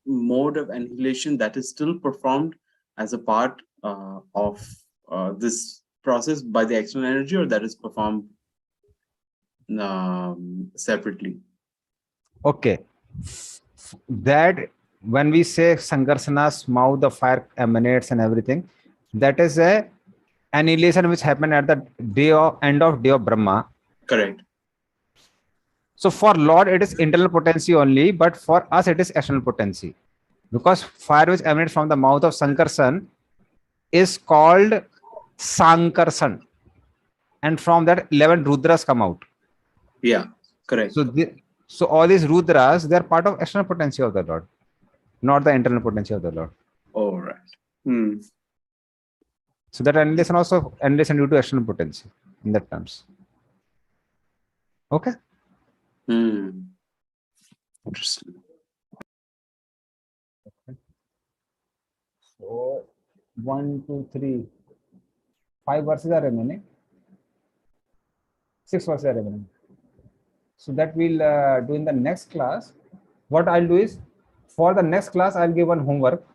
mode of annihilation, that is still performed as a part of this process by the external energy, or that is performed separately? Okay, that when we say Sankarsana's mouth, the fire emanates and everything, that is a annihilation which happened at the end of day of Brahma. Correct. So for Lord, it is internal potency only, but for us, it is external potency. Because fire which emanates from the mouth of Sankarsan is called Sankarsan. And from that, 11 Rudras come out. Yeah, correct. So all these Rudras, they are part of external potency of the Lord, not the internal potency of the Lord. All right. So that annihilation also annihilation due to external potency in that terms. Okay. Interesting. So 1, 2, 3, 5 verses are remaining. 6 verses are remaining. So that we'll do in the next class. What I'll do is, for the next class, I'll give one homework.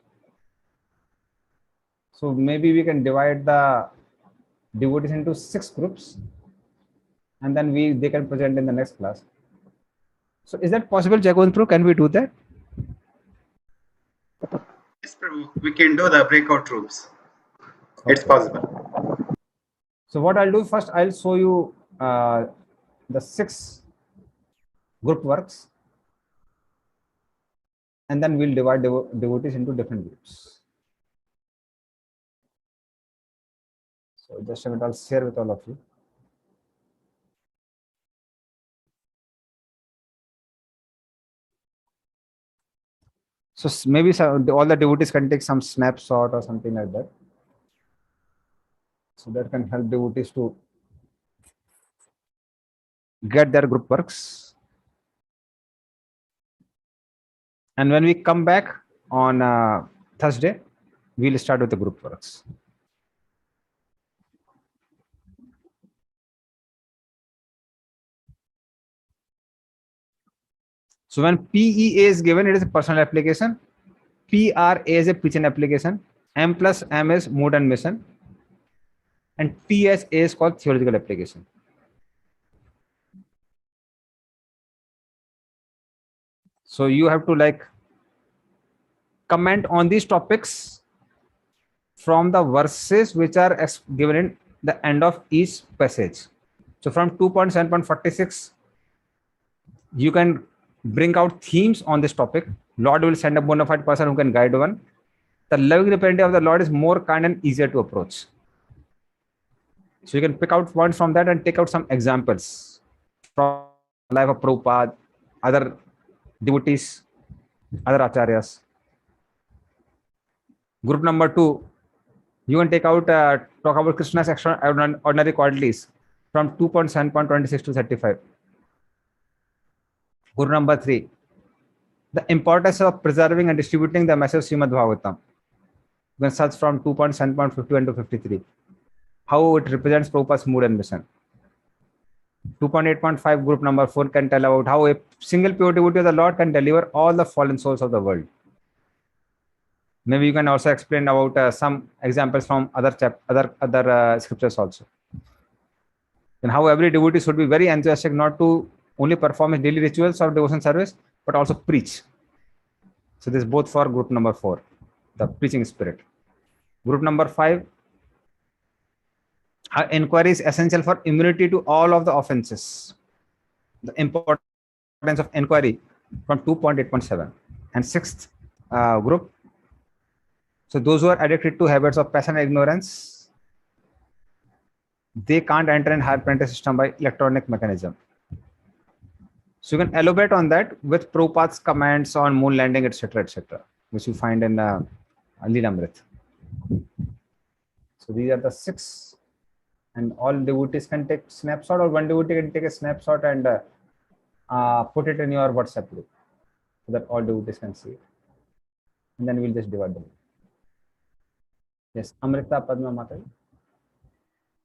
So maybe we can divide the devotees into 6 groups, and then they can present in the next class. So is that possible, Jagontru? Can we do that? Yes, Prabhu. We can do the breakout rooms. Okay. It's possible. So what I'll do first, I'll show you the 6 group works, and then we'll divide devotees into different groups. So just a minute, I'll share with all of you. So maybe all the devotees can take some snapshot or something like that. So that can help devotees to get their group works. And when we come back on Thursday, we'll start with the group works. So when PEA is given, it is a personal application. PRA is a pitch and application. M plus M is mode and mission. And TSA is called theological application. So you have to like comment on these topics from the verses which are given in the end of each passage. So from 2.7.46, you can bring out themes on this topic. Lord will send a bona fide person who can guide one. The loving repentancy of the Lord is more kind and easier to approach. So you can pick out points from that and take out some examples from the life of Prabhupada, other devotees, other acharyas. Group number 2, you can take out talk about Krishna's extraordinary qualities from 2.7.26 to 35. Group number 3, the importance of preserving and distributing the message of Srimad Bhagavatam. You can search from 2.7.51 to 53. How it represents Prabhupada's mood and mission. 2.8.5 group number 4 can tell about how a single pure devotee of the Lord can deliver all the fallen souls of the world. Maybe you can also explain about some examples from other scriptures also. And how every devotee should be very enthusiastic not to only perform his daily rituals of devotion service, but also preach. So this is both for group number 4, the preaching spirit. Group number 5, inquiry is essential for immunity to all of the offenses. The importance of inquiry from 2.8.7. And 6th group, so those who are addicted to habits of passion and ignorance, they can't enter in higher planetary system by electronic mechanism. So you can elaborate on that with Prabhupada's comments on moon landing, etc., which you find in Lilamrit. So these are the 6, and all devotees can take snapshot, or one devotee can take a snapshot and put it in your WhatsApp group so that all devotees can see it. And then we'll just divide them. Yes, Amrita Padma Mata.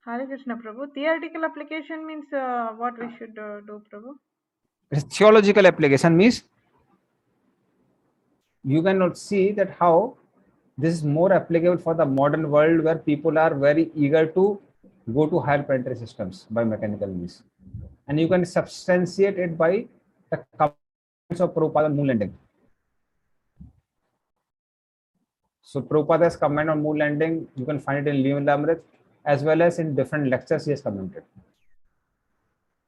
Hare Krishna Prabhu. Theoretical application means what we should do, Prabhu? Theological application means you can see that how this is more applicable for the modern world where people are very eager to go to higher planetary systems by mechanical means. And you can substantiate it by the comments of Prabhupada on moon landing. So Prabhupada's comment on moon landing, you can find it in Lilamrit as well as in different lectures he has commented.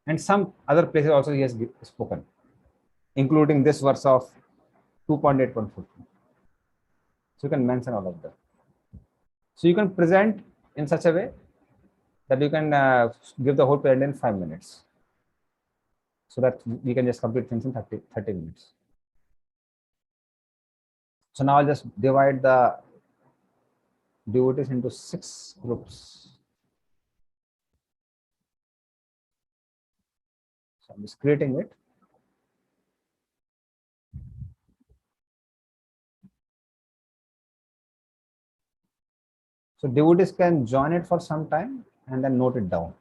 And some other places also he has spoken, including this verse of 2.8.4. So you can mention all of that. So you can present in such a way that you can give the whole present in 5 minutes. So that we can just complete things in 30 minutes. So now I'll just divide the devotees into 6 groups. So I'm just creating it. So devotees can join it for some time and then note it down.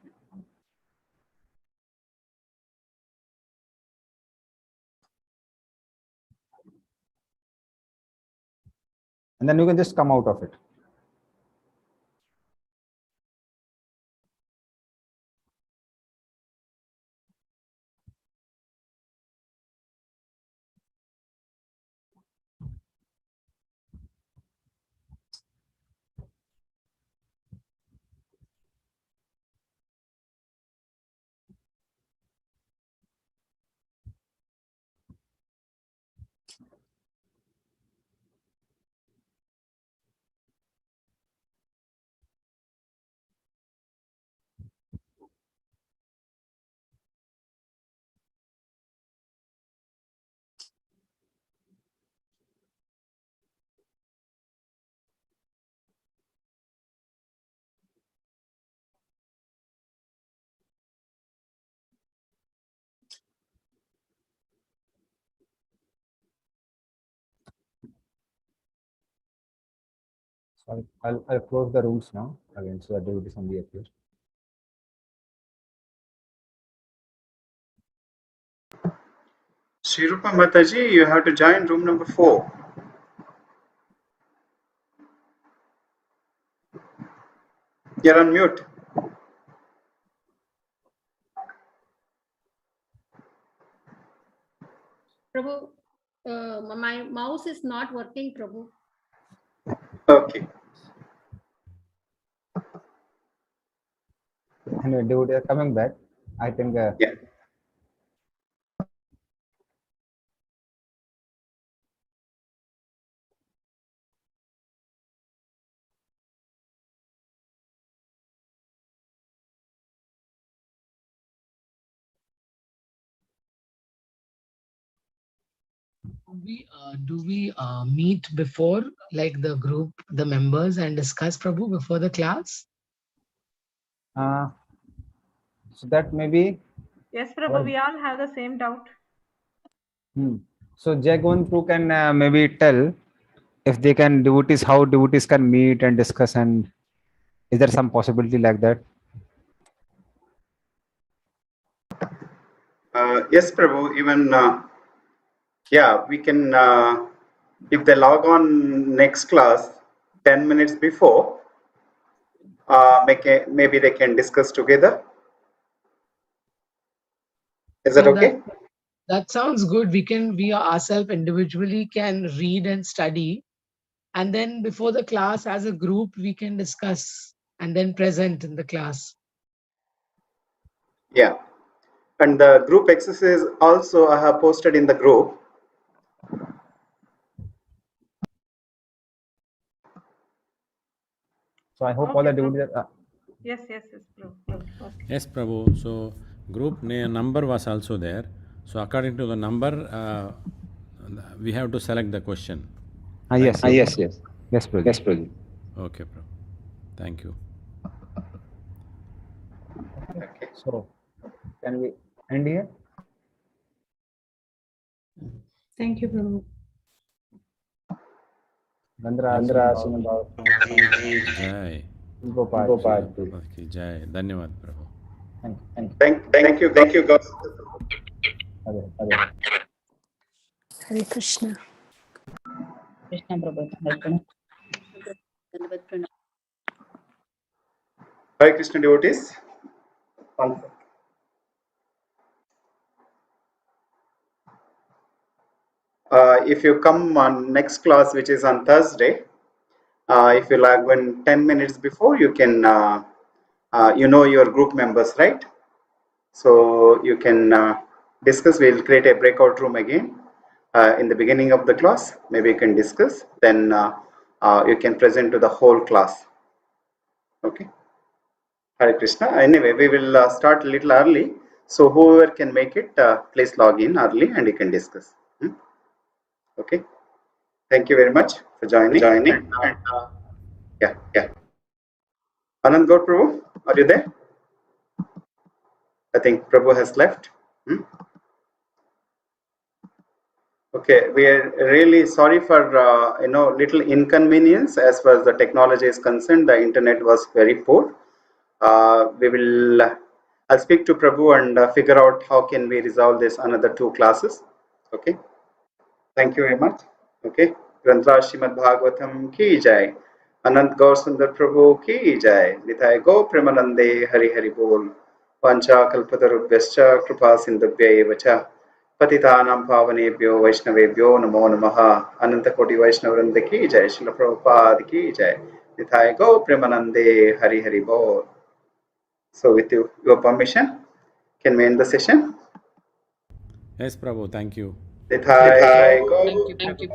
And then you can just come out of it. I'll close the rooms now again so that devotees only appear. Sri Rupa Mataji, you have to join room number 4. You're on mute. Prabhu, my mouse is not working, Prabhu. Okay. Anyway, devotees are coming back. I think. Yeah. Do we meet before, like the group, the members, and discuss, Prabhu, before the class? So that maybe. Yes, Prabhu, Well, we all have the same doubt. So Jagantu can maybe tell if they can devotees, how devotees can meet and discuss, and is there some possibility like that? Yes, Prabhu. Even yeah, we can. If they log on next class 10 minutes before, maybe they can discuss together. Is that okay? That sounds good. We ourselves individually can read and study, and then before the class as a group we can discuss and then present in the class. Yeah. And the group exercise also I have posted in the group. So I hope all the devotees are. Yes, Prabhu. Okay. Yes, Prabhu. So group number was also there. So according to the number, we have to select the question. Yes. Yes, Prabhu. Yes, Prabhu. Okay, Prabhu. Thank you. Okay. So can we end here? Thank you, Prabhu. Vandra Jai. Gopal. Jai. Dhanyavad, Prabhu. Thank you, God. Hare Krishna. Krishna Prabhu. Hare Krishna devotees. If you come on next class, which is on Thursday, if you log in 10 minutes before, you can, you know your group members, right? So you can discuss. We'll create a breakout room again in the beginning of the class. Maybe you can discuss. Then you can present to the whole class. Okay. Hare Krishna. Anyway, we will start a little early. So whoever can make it, please log in early and you can discuss. Okay. Thank you very much for joining. Yeah. Anand Gaur Prabhu, are you there? I think Prabhu has left. Okay, we are really sorry for little inconvenience as far as the technology is concerned. The internet was very poor. I'll speak to Prabhu and figure out how can we resolve this another 2 classes. Okay. Thank you very much. Okay. Grantra Srimad Bhagavatam ki jai. Anant Gaur Sundar Prabhu ki jai. Nithai Go Premanande Hari Hari Bol. Pancha Kalpatarubhyascha Kripa Sindhubhya Evacha. Patitanam Pavanebhyo Vaishnavebhyo Namo Namaha. Anantakoti Vaishnavrinda ki jai. Srila Prabhupada ki jai. Nithai Go Premanande Hari Hari Bol. So with your permission, can we end the session? Yes, Prabhu. Thank you. Nithai Go. Thank you.